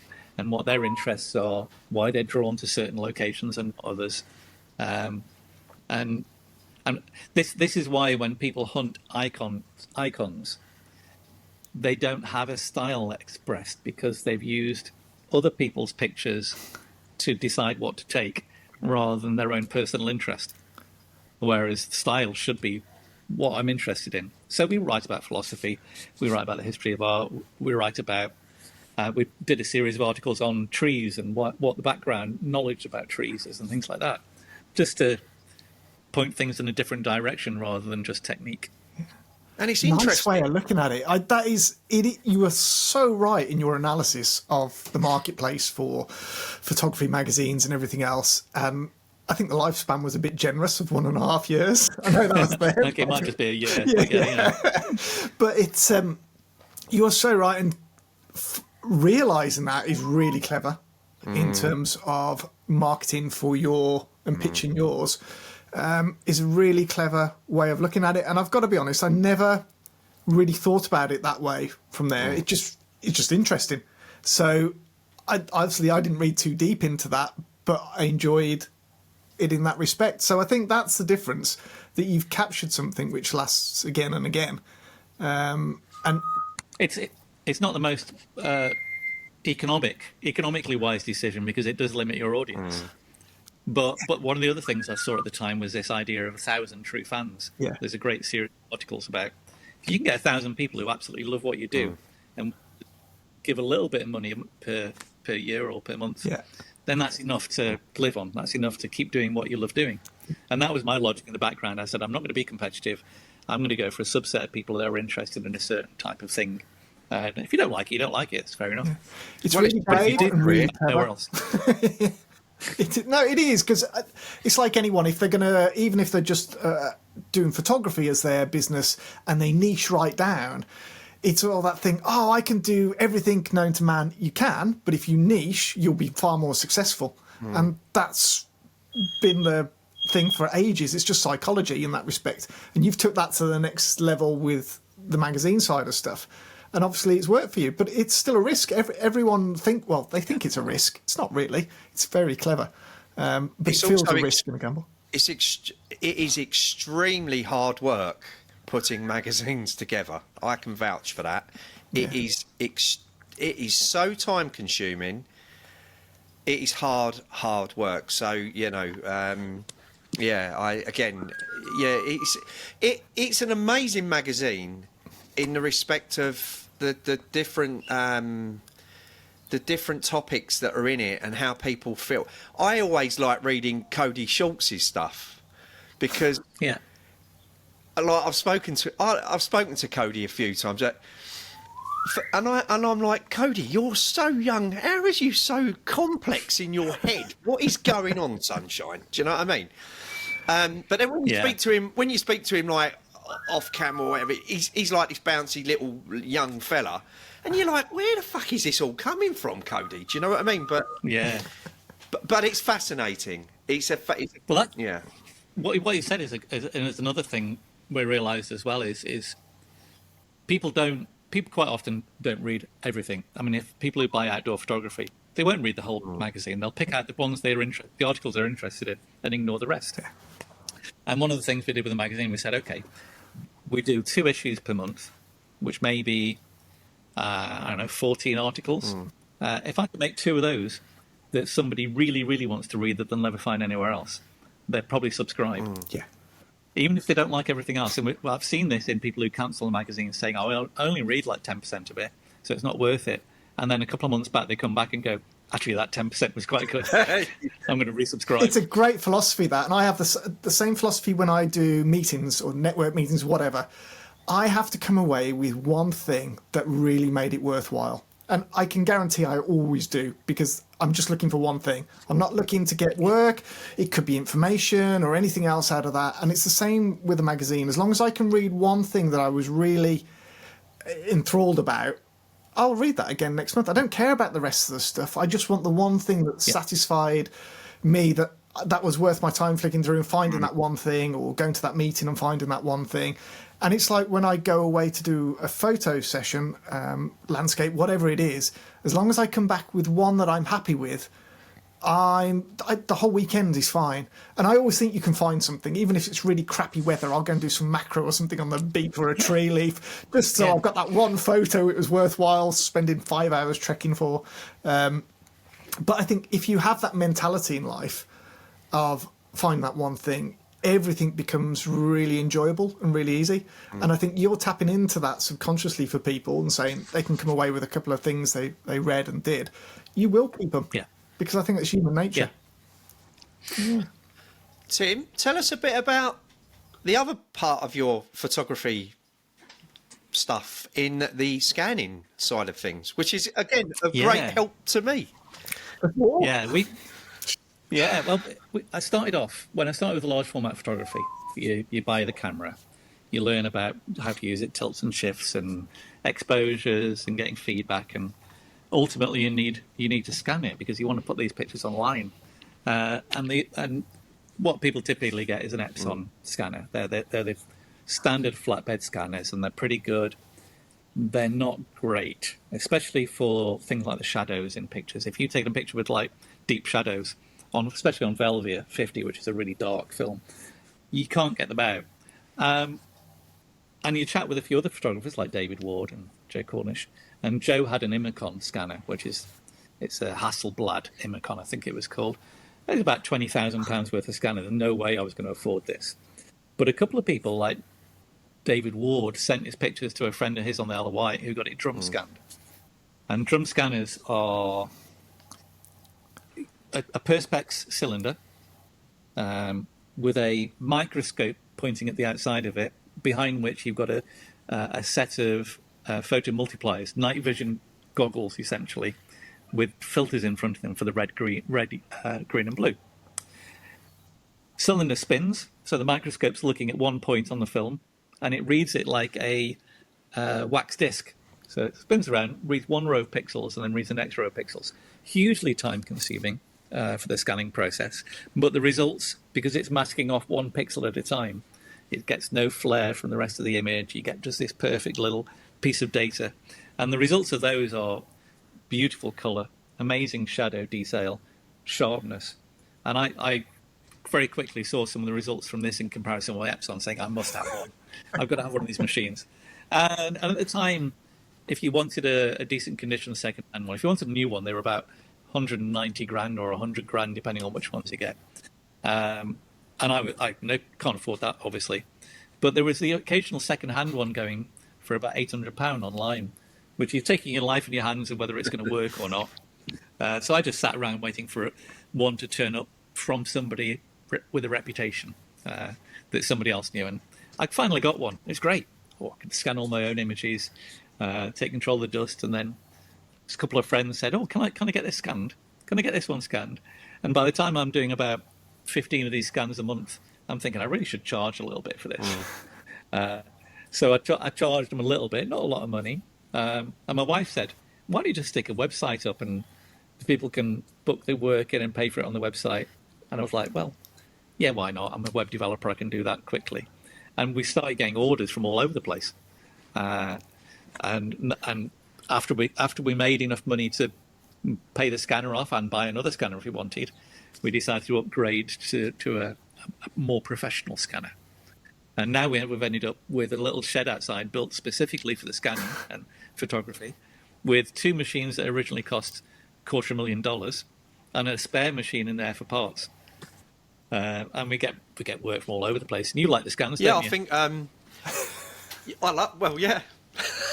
what their interests are, why they're drawn to certain locations and others. And this is why when people hunt icons, they don't have a style expressed because they've used other people's pictures to decide what to take rather than their own personal interest. Whereas style should be what I'm interested in. So we write about philosophy, we write about the history of art, we write about, we did a series of articles on trees and what the background knowledge about trees is and things like that, just to point things in a different direction rather than just technique. And it's nice interesting. way of looking at it. That is it. You are so right in your analysis of the marketplace for photography magazines and everything else. I think the lifespan was a bit generous of 1.5 years. I know that was there. Okay, it might just be a year. Yeah. But it's you are so right, and realizing that is really clever in terms of marketing for your and pitching yours. Is a really clever way of looking at it. And I've got to be honest, I never really thought about it that way from there. It's just interesting. So I didn't read too deep into that, but I enjoyed it in that respect. So I think that's the difference, that you've captured something which lasts again and again. And it's not the most economically wise decision because it does limit your audience. But one of the other things I saw at the time was this idea of 1,000 true fans. Yeah. There's a great series of articles about if you can get 1,000 people who absolutely love what you do and give a little bit of money per year or per month, then that's enough to live on. That's enough to keep doing what you love doing. And that was my logic in the background. I said, I'm not going to be competitive. I'm going to go for a subset of people that are interested in a certain type of thing. And if you don't like it, you don't like it. It's fair enough. it's really brave and really nowhere clever. else. It is, because it's like anyone, if they're gonna, even if they're just doing photography as their business and they niche right down, it's all that thing, I can do everything known to man. You can, but if you niche, you'll be far more successful. And that's been the thing for ages. It's just psychology in that respect. And you've took that to the next level with the magazine side of stuff. And obviously it's worked for you, but it's still a risk. Everyone they think it's a risk. It's not really. It's very clever. But it feels a risk and a gamble. It is extremely hard work putting magazines together. I can vouch for that. Yeah. It is so time consuming. It is hard work. So, it's an amazing magazine in the respect of the different topics that are in it and how people feel. I always like reading Cody Schultz's stuff because I've spoken to Cody a few times. And I'm like, Cody, you're so young. How is you so complex in your head? What is going on, sunshine? Do you know what I mean? But then when you speak to him like off camera or whatever, he's like this bouncy little young fella, and you're like, where the fuck is this all coming from, Cody? Do you know what I mean? But but it's fascinating. What you said is another thing we realised as well is people quite often don't read everything. I mean, if people who buy outdoor photography, they won't read the whole magazine. They'll pick out the ones the articles they're interested in, and ignore the rest. And one of the things we did with the magazine, we said, okay, we do 2 issues per month, which may be, 14 articles. If I could make 2 of those that somebody really, really wants to read that they'll never find anywhere else, they'd probably subscribe. Even if they don't like everything else. And I've seen this in people who cancel the magazine saying, I'll only read like 10% of it, so it's not worth it. And then a couple of months back, they come back and go, actually, that 10% was quite good. I'm going to resubscribe. It's a great philosophy, that. And I have the same philosophy when I do meetings or network meetings, whatever. I have to come away with one thing that really made it worthwhile. And I can guarantee I always do, because I'm just looking for one thing. I'm not looking to get work. It could be information or anything else out of that. And it's the same with a magazine. As long as I can read one thing that I was really enthralled about, I'll read that again next month. I don't care about the rest of the stuff. I just want the one thing that satisfied me, that was worth my time flicking through and finding that one thing, or going to that meeting and finding that one thing. And it's like when I go away to do a photo session, landscape, whatever it is, as long as I come back with one that I'm happy with, the whole weekend is fine. And I always think you can find something, even if it's really crappy weather. I'll go and do some macro or something on the beach or a tree leaf, just so I've got that one photo it was worthwhile spending 5 hours trekking for. But I think if you have that mentality in life of find that one thing, everything becomes really enjoyable and really easy. And I think you're tapping into that subconsciously for people and saying they can come away with a couple of things they read and did. You will keep them. Because I think it's human nature. Tim, tell us a bit about the other part of your photography stuff in the scanning side of things, which is, again, a great help to me. I started off, when I started with large format photography, you buy the camera, you learn about how to use it, tilts and shifts and exposures and getting feedback, and ultimately you need to scan it because you want to put these pictures online. And what people typically get is an Epson scanner. They're the standard flatbed scanners, and they're pretty good. They're not great, especially for things like the shadows in pictures. If you take a picture with like deep shadows, especially on Velvia 50, which is a really dark film, you can't get them out. And you chat with a few other photographers like David Ward and Joe Cornish, and Joe had an Imicon scanner, it's a Hasselblad Imicon, I think it was called. It was about £20,000 worth of scanner. There's no way I was going to afford this. But a couple of people like David Ward sent his pictures to a friend of his on the Isle of Wight who got it drum scanned. And drum scanners are a Perspex cylinder with a microscope pointing at the outside of it, behind which you've got a set of photo multipliers, night vision goggles essentially, with filters in front of them for the red, green, and blue. Cylinder spins, so the microscope's looking at one point on the film, and it reads it like a wax disc. So it spins around, reads one row of pixels, and then reads the next row of pixels. Hugely time-consuming, for the scanning process. But the results, because it's masking off one pixel at a time, it gets no flare from the rest of the image. You get just this perfect little piece of data. And the results of those are beautiful colour, amazing shadow detail, sharpness. And I very quickly saw some of the results from this in comparison with Epson, saying, I must have one. I've got to have one of these machines. And at the time, if you wanted a decent condition second-hand one, if you wanted a new one, they were about 190 grand or 100 grand, depending on which ones you get. And I can't afford that, obviously. But there was the occasional second-hand one going for about £800 online, which you're taking your life in your hands and whether it's going to work or not. So I just sat around waiting for one to turn up from somebody with a reputation that somebody else knew. And I finally got one. It's great. I can scan all my own images, take control of the dust, and then a couple of friends said, "Oh, can I get this scanned? Can I get this one scanned?" And by the time I'm doing about 15 of these scans a month, I'm thinking I really should charge a little bit for this. So I charged them a little bit, not a lot of money. And my wife said, "Why don't you just stick a website up and people can book their work in and pay for it on the website?" And I was like, "Well, yeah, why not? I'm a web developer. I can do that quickly." And we started getting orders from all over the place. And after we made enough money to pay the scanner off and buy another scanner if we wanted, we decided to upgrade to a more professional scanner. And now we've ended up with a little shed outside built specifically for the scanning and photography, with two machines that originally cost $250,000 and a spare machine in there for parts. And we get work from all over the place. And you like the scans, don't you? I think I like. Well, yeah.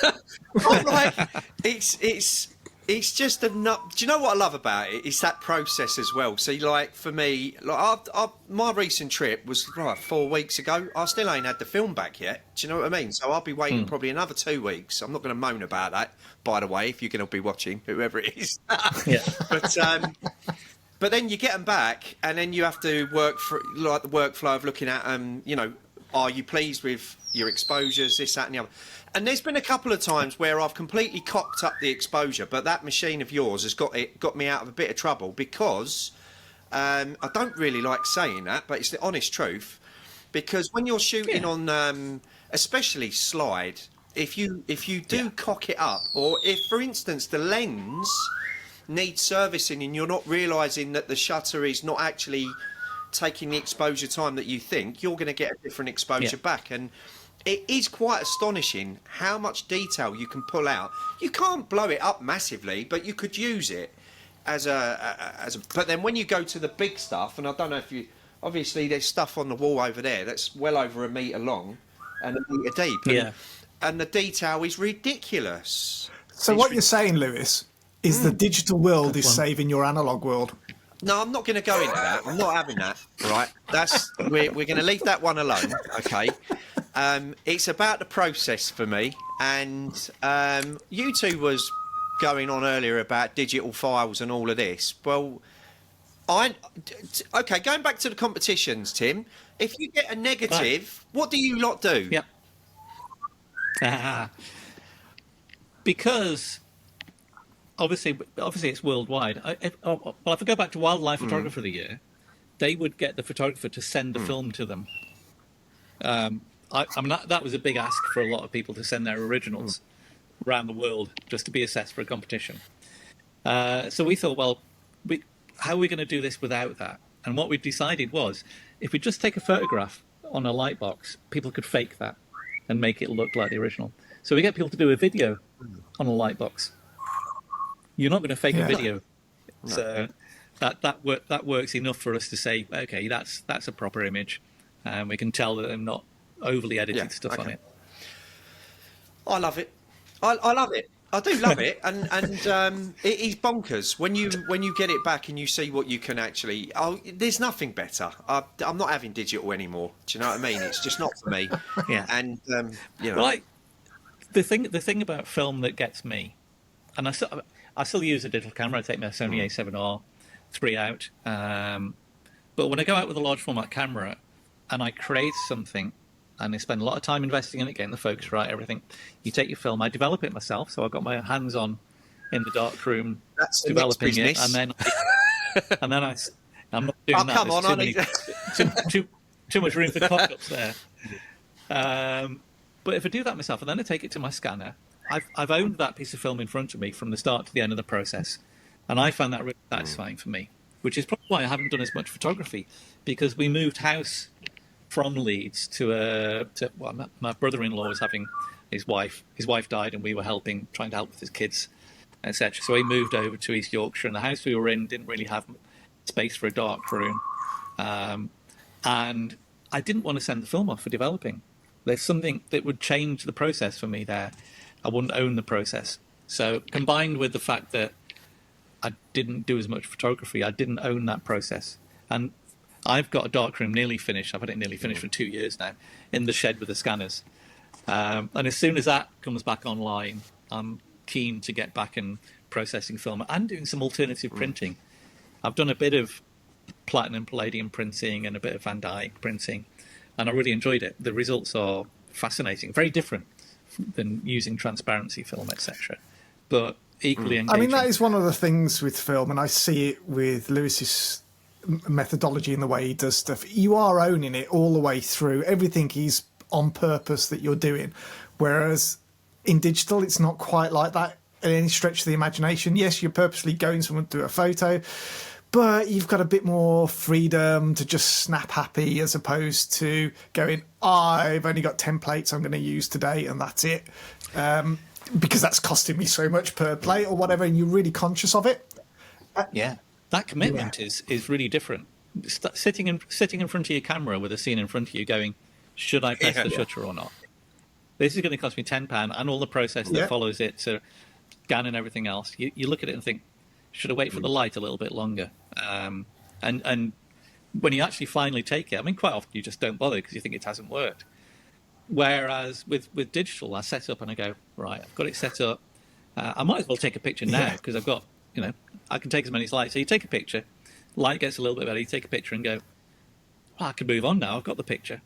I'm like, it's just enough. Do you know what I love about it? It's that process as well. See, like for me, like my recent trip was 4 weeks ago. I still ain't had the film back yet. Do you know what I mean? So I'll be waiting probably another 2 weeks. I'm not going to moan about that, by the way, if you're going to be watching, whoever it is. Yeah. But then you get them back, and then you have to work for like the workflow of looking at are you pleased with your exposures, this, that, and the other. And there's been a couple of times where I've completely cocked up the exposure, but that machine of yours has got me out of a bit of trouble because I don't really like saying that, but it's the honest truth. Because when you're shooting on, especially slide, if you do cock it up, or if, for instance, the lens needs servicing and you're not realising that the shutter is not actually taking the exposure time that you think, you're going to get a different exposure back. And it is quite astonishing how much detail you can pull out. You can't blow it up massively, but you could use it as a. But then when you go to the big stuff, and I don't know if you, obviously there's stuff on the wall over there that's well over 1 metre long and 1 metre deep, and the detail is ridiculous. So what you're saying, Lewis, is the digital world is saving your analog world. No, I'm not going to go into that. I'm not having that. Right? We're going to leave that one alone. Okay. It's about the process for me, and you two was going on earlier about digital files and all of this. Well, okay. Going back to the competitions, Tim. If you get a negative, what do you lot do? Yep. Because obviously it's worldwide. If I go back to Wildlife Photographer of the Year, they would get the photographer to send the film to them. I mean, that was a big ask for a lot of people to send their originals around the world just to be assessed for a competition. So we thought, well, how are we going to do this without that? And what we decided was, if we just take a photograph on a light box, people could fake that and make it look like the original. So we get people to do a video on a light box. You're not going to fake a video. No. So that works enough for us to say, okay, that's a proper image. And we can tell that they're not overly edited stuff on it. I love it. I love it. I do love it, and it is bonkers when you get it back and you see what you can actually. Oh, there's nothing better. I'm not having digital anymore. Do you know what I mean? It's just not for me. Yeah. And you know, well, the thing about film that gets me, and I still use a digital camera. I take my Sony A7R III out, but when I go out with a large format camera and I create something, and I spend a lot of time investing in it, getting the focus right, everything. You take your film, I develop it myself, so I've got my hands on in the dark room developing it, and then And then I'm not doing that. Come on, I need too much room for cock-ups there. But if I do that myself and then I take it to my scanner, I've owned that piece of film in front of me from the start to the end of the process. And I found that really satisfying for me, which is probably why I haven't done as much photography, because we moved house from Leeds my brother-in-law was having his wife died, and we were trying to help with his kids, etc. So we moved over to East Yorkshire, and the house we were in didn't really have space for a dark room. And I didn't want to send the film off for developing. There's something that would change the process for me there. I wouldn't own the process. So combined with the fact that I didn't do as much photography, I didn't own that process. And I've got a darkroom nearly finished. I've had it nearly finished for 2 years now in the shed with the scanners. And as soon as that comes back online, I'm keen to get back and processing film and doing some alternative printing. I've done a bit of platinum palladium printing and a bit of Van Dyke printing, and I really enjoyed it. The results are fascinating, very different than using transparency film, etc. But equally engaging. I mean, that is one of the things with film, and I see it with Lewis's methodology and the way he does stuff. You are owning it all the way through. Everything is on purpose that you're doing, whereas in digital, it's not quite like that in any stretch of the imagination. Yes, you're purposely going somewhere to do a photo, but you've got a bit more freedom to just snap happy as opposed to going, I've only got templates I'm going to use today and that's it, because that's costing me so much per plate or whatever, and you're really conscious of it. Yeah, that commitment is really different. Sitting in front of your camera with a scene in front of you going, should I press the shutter or not? This is going to cost me £10, and all the process that follows it to scan and everything else. You look at it and think, should I wait for the light a little bit longer? And when you actually finally take it, I mean, quite often you just don't bother because you think it hasn't worked. Whereas with digital, I set up and I go, right, I've got it set up. I might as well take a picture now because I've got, I can take as many slides. So you take a picture, light gets a little bit better, you take a picture and go, well, I can move on now, I've got the picture.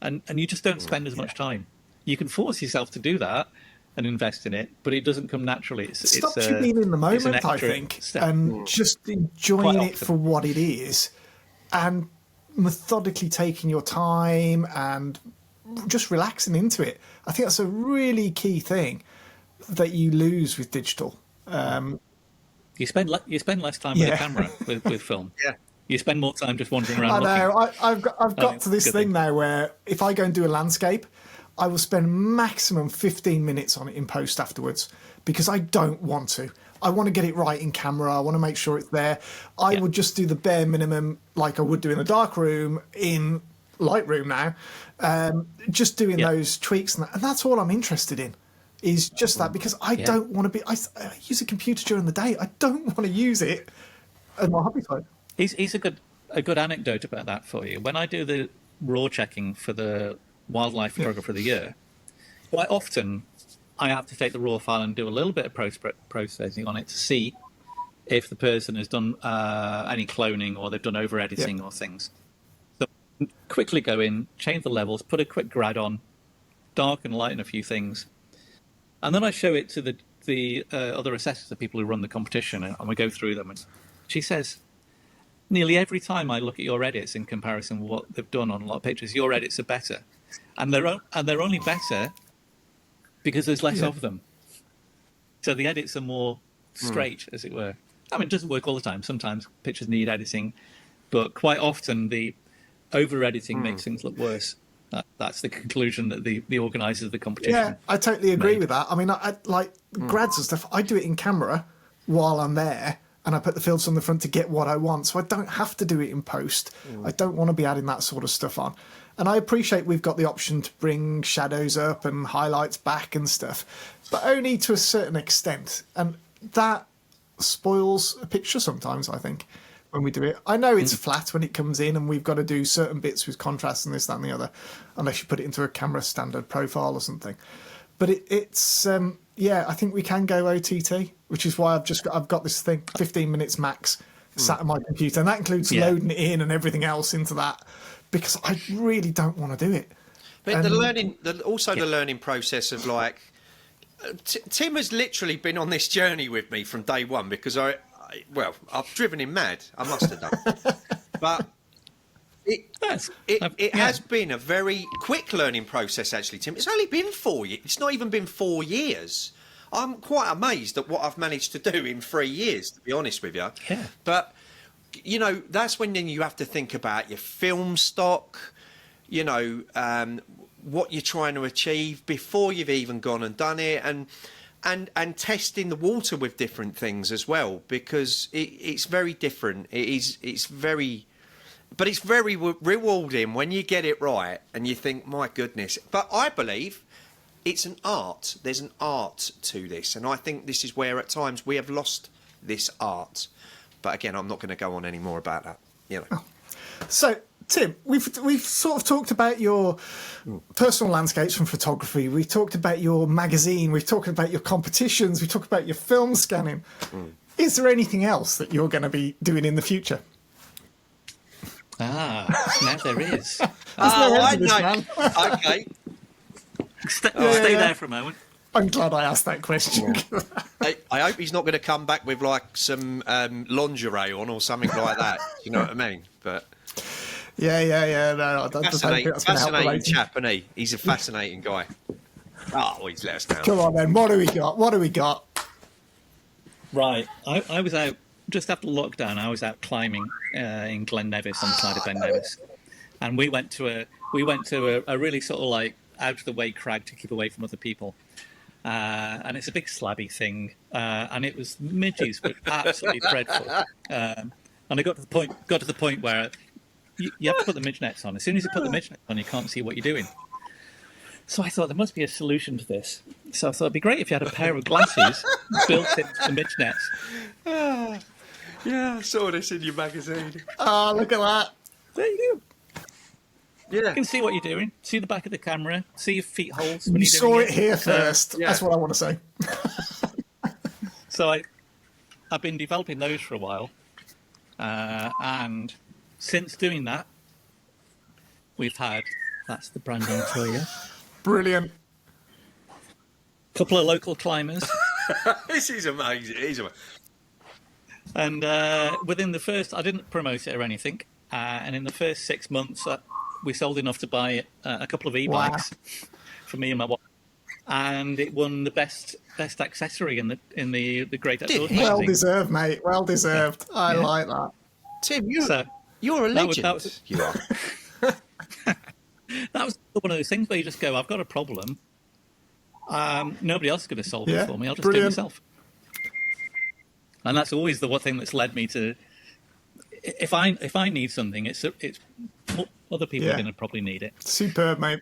And you just don't spend as much time. You can force yourself to do that and invest in it, but it doesn't come naturally. It stops you being in the moment, I think, and just enjoying it for what it is, and methodically taking your time and just relaxing into it. I think that's a really key thing that you lose with digital. You spend less time with a camera with film. Yeah. You spend more time just wandering around. I know. I've got to this thing now where if I go and do a landscape, I will spend maximum 15 minutes on it in post afterwards because I don't want to. I want to get it right in camera. I want to make sure it's there. I would just do the bare minimum like I would do in a dark room in Lightroom now, just doing those tweaks. And that's all I'm interested in is just that, because I don't want to be... I use a computer during the day. I don't want to use it as my hobby side. Here's a good anecdote about that for you. When I do the raw checking for the Wildlife Photographer of the Year, quite often I have to take the raw file and do a little bit of processing on it to see if the person has done any cloning or they've done over editing or things. So quickly go in, change the levels, put a quick grad on, darken, lighten a few things, and then I show it to the other assessors, the people who run the competition, and we go through them. And she says, nearly every time I look at your edits in comparison with what they've done on a lot of pictures, your edits are better. And they're only better because there's less of them. So the edits are more straight, as it were. I mean, it doesn't work all the time. Sometimes pictures need editing, but quite often the over-editing makes things look worse. That's the conclusion that the organisers of the competition. Yeah, I totally agree with that. I mean, I like grads and stuff. I do it in camera while I'm there, and I put the filters on the front to get what I want, so I don't have to do it in post. I don't want to be adding that sort of stuff on. And I appreciate we've got the option to bring shadows up and highlights back and stuff, but only to a certain extent. And that spoils a picture sometimes, I think, when we do it. I know it's flat when it comes in and we've got to do certain bits with contrast and this, that and the other, unless you put it into a camera standard profile or something. But it's I think we can go OTT, which is why I've got this thing, 15 minutes max, sat on my computer, and that includes loading it in and everything else into that, because I really don't want to do it. But the learning process of like, Tim has literally been on this journey with me from day one, because well, I've driven him mad. I must have done. But it has been a very quick learning process, actually, Tim. It's only been 4 years. It's not even been 4 years. I'm quite amazed at what I've managed to do in 3 years, to be honest with you. Yeah. But, you know, that's when then you have to think about your film stock, you know, what you're trying to achieve before you've even gone and done it, and testing the water with different things as well, because it's very different. It's very rewarding when you get it right and you think, my goodness. But I believe it's an art. There's an art to this, and I think this is where at times we have lost this art. But again, I'm not going to go on any more about that. You know. So, Tim, we've sort of talked about your personal landscapes from photography. We've talked about your magazine. We've talked about your competitions. We've talked about your film scanning. Is there anything else that you're going to be doing in the future? Now there is. I know. Okay. Stay there for a moment. I'm glad I asked that question. I hope he's not going to come back with like some lingerie on or something like that. You know what I mean? But yeah. No, fascinating chap, isn't he? He's a fascinating guy. Oh, well, he's let us down. Come on then. What do we got? Right. I was out just after lockdown. I was out climbing in Glen Nevis, on the side of Ben Nevis, and we went to a really sort of like out of the way crag to keep away from other people. And it's a big slabby thing, and it was midges were absolutely dreadful. And I got to the point where you have to put the midge nets on. As soon as you put the midge nets on, you can't see what you're doing. So I thought there must be a solution to this. So I thought it'd be great if you had a pair of glasses built into the midge nets. Yeah, I saw this in your magazine. Oh, look at that! There you go. Yeah, You can see what you're doing. See the back of the camera. See your feet holes. When You you're saw doing it here first. yeah. That's what I want to say. So I've been developing those for a while, and since doing that, we've had, that's the branding for you, Brilliant. a couple of local climbers, this is amazing. He's amazing. and within the first, I didn't promote it or anything, and in the first 6 months, we sold enough to buy a couple of e-bikes for me and my wife, and it won the best accessory in the Great Outdoors Well magazine. deserved, mate. Well deserved. I like that. Tim, So you're a legend. that was- You are. that was one of those things where you just go, I've got a problem. Nobody else is going to solve Yeah, it for me. I'll just brilliant. do it myself. And that's always the one thing that's led me to. If I need something, it's other people are going to probably need it. Superb, mate.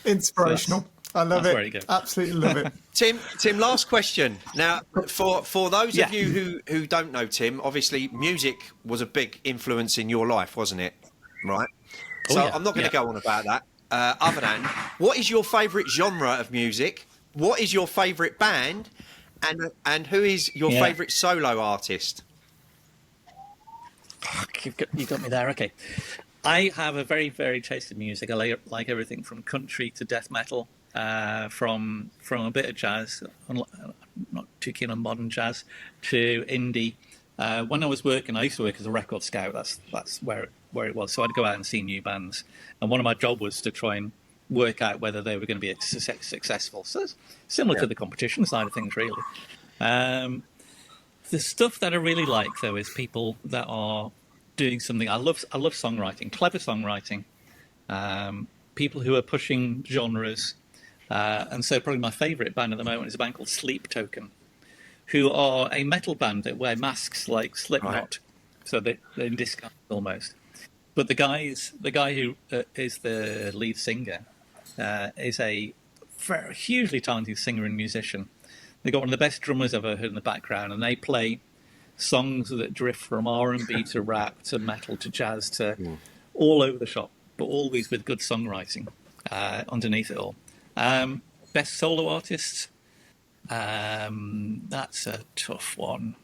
Inspirational. I love that's it. where you go. Absolutely love it. Tim, last question. Now, for those of Yeah. you who don't know Tim, obviously music was a big influence in your life, wasn't it? Right. Oh, So yeah. I'm not going to Yeah. go on about that. Other than, what is your favourite genre of music? What is your favourite band? And who is your Yeah. favourite solo artist? You got me there. Okay. I have a very, very taste in music. I like everything from country to death metal, from a bit of jazz. I'm not too keen on modern jazz, to indie. When I was working, I used to work as a record scout. That's where it was. So I'd go out and see new bands, and one of my job was to try and work out whether they were going to be successful. So it's similar to the competition side of things, really. The stuff that I really like, though, is people that are doing something. I love songwriting, clever songwriting. People who are pushing genres, and so probably my favourite band at the moment is a band called Sleep Token, who are a metal band that wear masks like Slipknot, Right. so they're in disguise almost. But the guy who is the lead singer is a very hugely talented singer and musician. They've got one of the best drummers I've ever heard in the background, and they play songs that drift from R&B to rap to metal to jazz to all over the shop, but always with good songwriting underneath it all. Best solo artists, that's a tough one.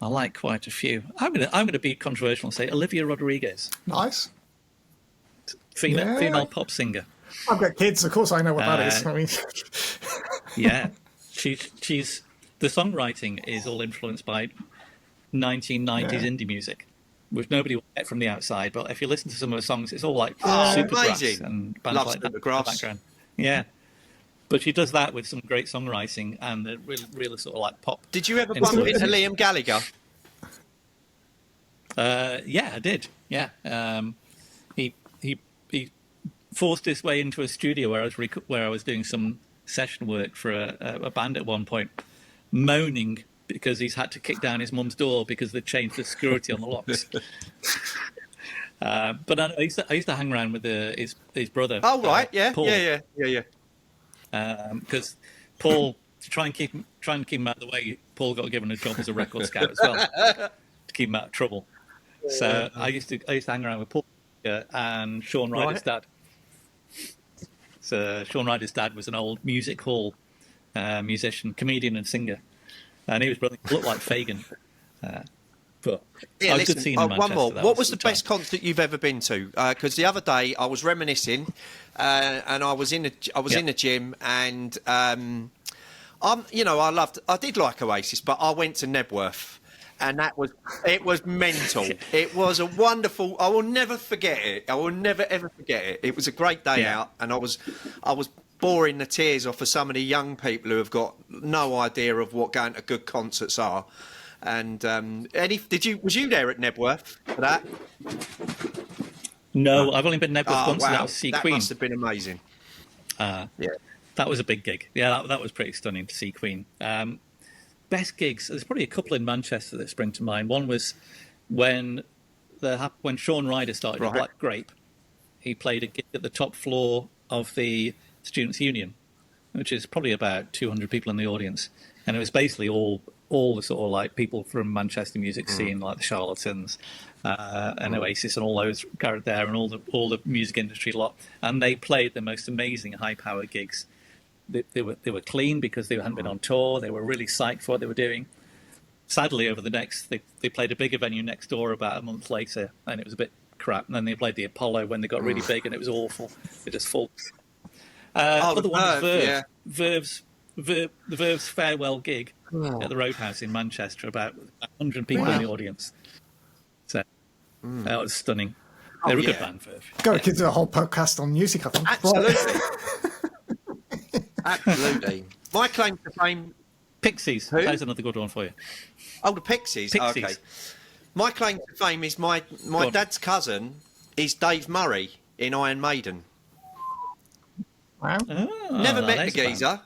I like quite a few. I'm gonna be controversial and say Olivia Rodriguez, Nice. female pop singer. I've got kids, of course I know what that is. I mean, Yeah, she's the songwriting is all influenced by 1990s indie music, which nobody will get from the outside. But if you listen to some of the songs, it's all like Oh, Supergrass amazing. and bands Love like that in the Supergrass. background. Yeah. But she does that with some great songwriting and the real sort of like pop. Did you ever bump into influences. Liam Gallagher? Yeah, I did. Yeah, he forced his way into a studio where I was doing some session work for a band at one point, moaning because he's had to kick down his mum's door because they changed the security on the locks. But I used to hang around with his brother. Oh right, Paul, yeah. because Paul, to try and keep him out of the way, Paul got given a job as a record scout as well to keep him out of trouble. So I used to hang around with Paul and Sean Ryder's dad. So Sean Ryder's dad was an old music hall musician, comedian, and singer, and he was brilliant. He looked like Fagin. But Yeah, I was listen, good seeing him in one more. Manchester. What was the best concert you've ever been to? Because the other day I was reminiscing, and I was in the gym, and I did like Oasis, but I went to Nebworth, and it was mental. It was a wonderful. I will never forget it. I will never ever forget it. It was a great day out, and I was boring the tears off of some of the young people who have got no idea of what going to good concerts are. And was you there at Nebworth for that? No, I've only been to Nebworth once. Wow. And that was see That Queen. must have been amazing. Yeah, that was a big gig. Yeah, that was pretty stunning to see Queen. Best gigs. There's probably a couple in Manchester that spring to mind. One was when Sean Ryder started at Black Grape. He played a gig at the top floor of the Students' Union, which is probably about 200 people in the audience, and it was basically all the sort of like people from Manchester music scene, like the Charlatans and Oasis and all those gathered there, and all the music industry lot, and they played the most amazing high power gigs. They were clean because they hadn't been on tour. They were really psyched for what they were doing. Sadly, they played a bigger venue next door about a month later, and it was a bit crap. And then they played the Apollo when they got really big, and it was awful. It just full. Other one was Verve. The Verve's farewell gig at the Roadhouse in Manchester, about 100 people in the audience. So that was stunning. They're a good band, Verve. We could do a whole podcast on music, I think. Absolutely. Absolutely. My claim to fame... Pixies. Who? That's another good one for you. Oh, the Pixies. Okay. My claim to fame is my dad's cousin is Dave Murray in Iron Maiden. Wow. Never met the geezer.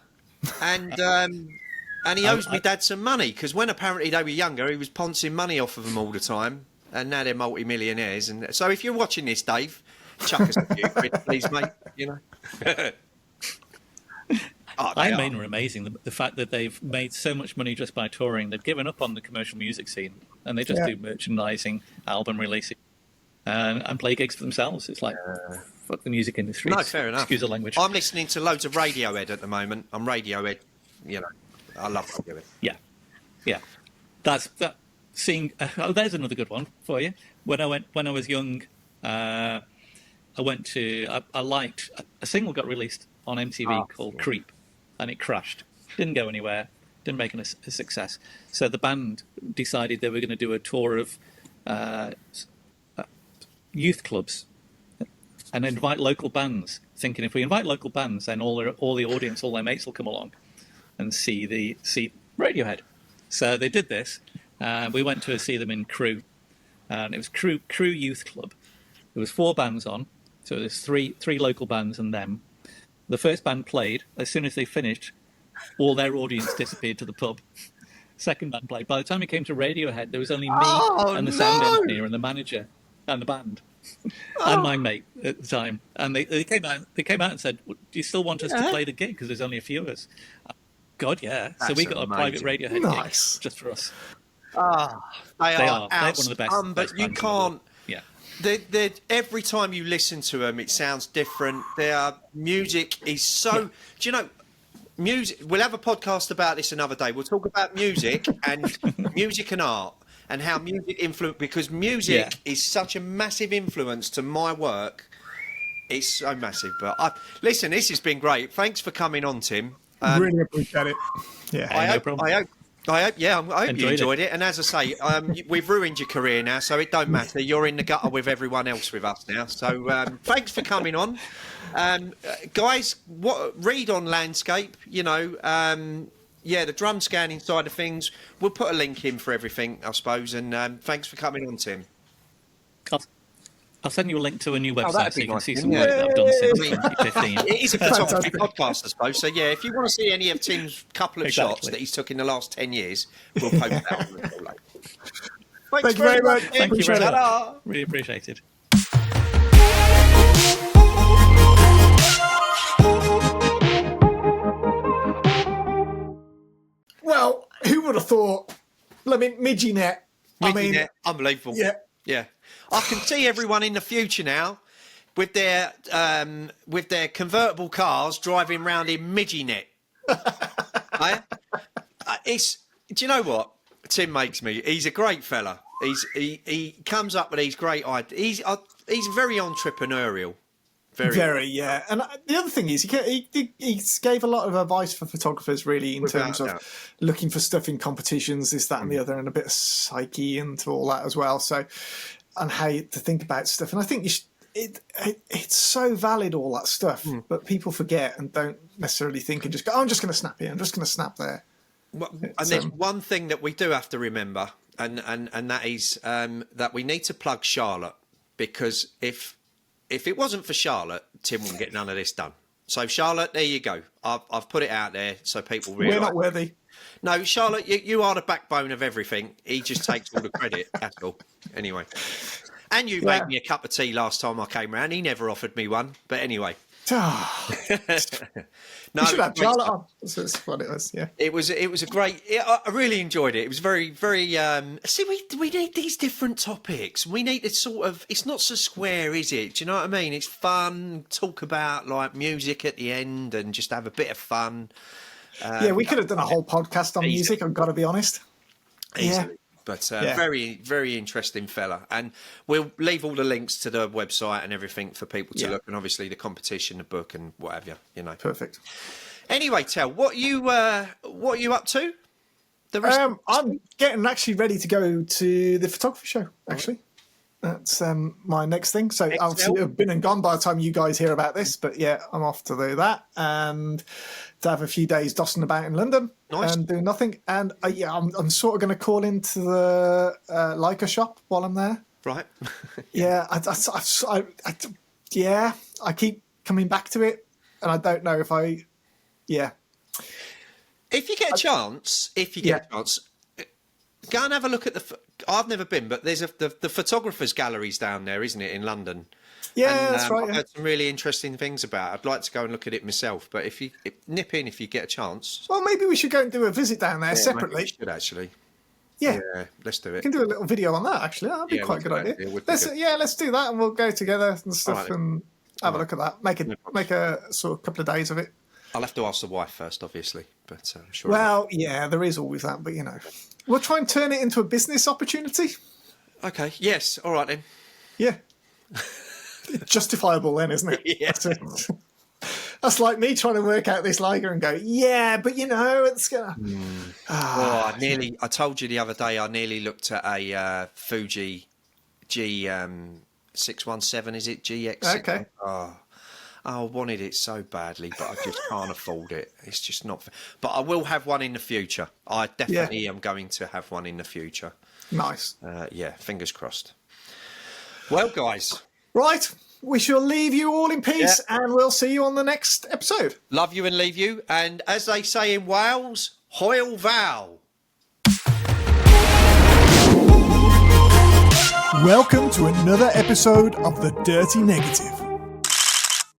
And he owes me dad some money, because when apparently they were younger, he was poncing money off of them all the time, and now they're multi-millionaires. And so if you're watching this, Dave, chuck us a few quid, please, mate. You know. Iron Maiden are amazing. The fact that they've made so much money just by touring, they've given up on the commercial music scene, and they just do merchandising, album releasing, and play gigs for themselves. It's like, fuck the music industry. No, fair enough. Excuse the language. I'm listening to loads of Radiohead at the moment. I'm Radiohead. You know, I love Radiohead. Yeah. That's that. There's another good one for you. When I was young, I liked a single got released on MTV called Creep, and it crashed. Didn't go anywhere. Didn't make a success. So the band decided they were going to do a tour of youth clubs and invite local bands, thinking if we invite local bands, then all the audience, all their mates will come along and see Radiohead. So they did this. We went to see them in Crewe, and it was Crewe Youth Club. There was 4 bands on, so there's three local bands and them. The first band played. As soon as they finished, all their audience disappeared to the pub. Second band played. By the time it came to Radiohead, there was only me and the sound engineer and the manager and the band and my mate at the time. And they came out. They came out and said, "Do you still want us to play the gig? Because there's only a few of us." God, yeah. So we got a private Radiohead gig just for us. They are. They're one of the best. But you can't. Yeah. Every time you listen to them, it sounds different. Their music is so. Yeah. Do you know? Music. We'll have a podcast about this another day. We'll talk about music and music and art, and how music influence, because music is such a massive influence to my work. It's so massive. But listen, this has been great. Thanks for coming on, Tim. Really appreciate it. Yeah, no problem. I hope you enjoyed it. it. And as I say, we've ruined your career now, so it don't matter. You're in the gutter with everyone else with us now. So thanks for coming on. Guys, read on Landscape, the drum scanning side of things. We'll put a link in for everything, I suppose. And thanks for coming on, Tim. I'll send you a link to a new website that'd so be you can nice, see yeah. some work that I've done since 2015. It is a photography podcast, I suppose. So, yeah, if you want to see any of Tim's couple of shots that he's took in the last 10 years, we'll post that on the show later. Thanks very much. Thank you very much. Really appreciate it. Well, who would have thought? Midgie-net. Unbelievable. Yeah. I can see everyone in the future now with their convertible cars driving around in Midgie-net. Do you know what? Tim makes me. He's a great fella. He comes up with these great ideas. He's very entrepreneurial. Very, yeah. And the other thing is, he gave a lot of advice for photographers, really, in terms of looking for stuff in competitions, this, that, and the other, and a bit of psyche into all that as well. So, and how to think about stuff. And I think it's so valid, all that stuff, but people forget and don't necessarily think and just go, I'm just going to snap here, I'm just going to snap there. Well, and there's one thing that we do have to remember, and that is that we need to plug Charlotte, because if it wasn't for Charlotte, Tim wouldn't get none of this done. So, Charlotte, there you go. I've put it out there so people realise. We're not worthy. No, Charlotte, you are the backbone of everything. He just takes all the credit. That's all. Anyway. And you made me a cup of tea last time I came round. He never offered me one. But anyway. No, you should have Charlotte on. That's what it was, yeah. It was a great... I really enjoyed it. It was very, very... see, we need these different topics. We need to sort of... It's not so square, is it? Do you know what I mean? It's fun. Talk about, like, music at the end and just have a bit of fun. We could have done a whole podcast on music, I've got to be honest. Easily. Yeah. But very, very interesting fella. And we'll leave all the links to the website and everything for people to look, and obviously the competition, the book and whatever, Perfect. Anyway, Tel, what are you up to? I'm getting actually ready to go to the photography show, actually. That's my next thing. So obviously I've been and gone by the time you guys hear about this, but yeah, I'm off to do that and to have a few days dossing about in London and doing nothing. And I'm sort of going to call into the Leica shop while I'm there. Right. I keep coming back to it, and I don't know if I. Yeah. If you get a chance, go and have a look at I've never been, but there's the photographers' galleries down there, isn't it, in London? Yeah, that's right. I've heard some really interesting things about it. I'd like to go and look at it myself, but if you nip in if you get a chance. Well, maybe we should go and do a visit down there separately. Maybe we should actually. Yeah, let's do it. We can do a little video on that, actually. That'd be quite a good idea. Let's do that, and we'll go together and stuff and have a look at that. Make a sort of couple of days of it. I'll have to ask the wife first, obviously, but I'm sure. Well, there is always that, but we'll try and turn it into a business opportunity. Okay. Yes. All right then. Yeah. Justifiable then, isn't it? Yeah. That's like me trying to work out this Leica and go, but it's gonna. I told you the other day I nearly looked at a Fuji G617. Is it GX? Okay. I wanted it so badly, but I just can't afford it. It's just not. But I will have one in the future. I definitely am going to have one in the future. Nice. Fingers crossed. Well, guys. Right. We shall leave you all in peace, and we'll see you on the next episode. Love you and leave you. And as they say in Wales, Hoil Val. Welcome to another episode of The Dirty Negative.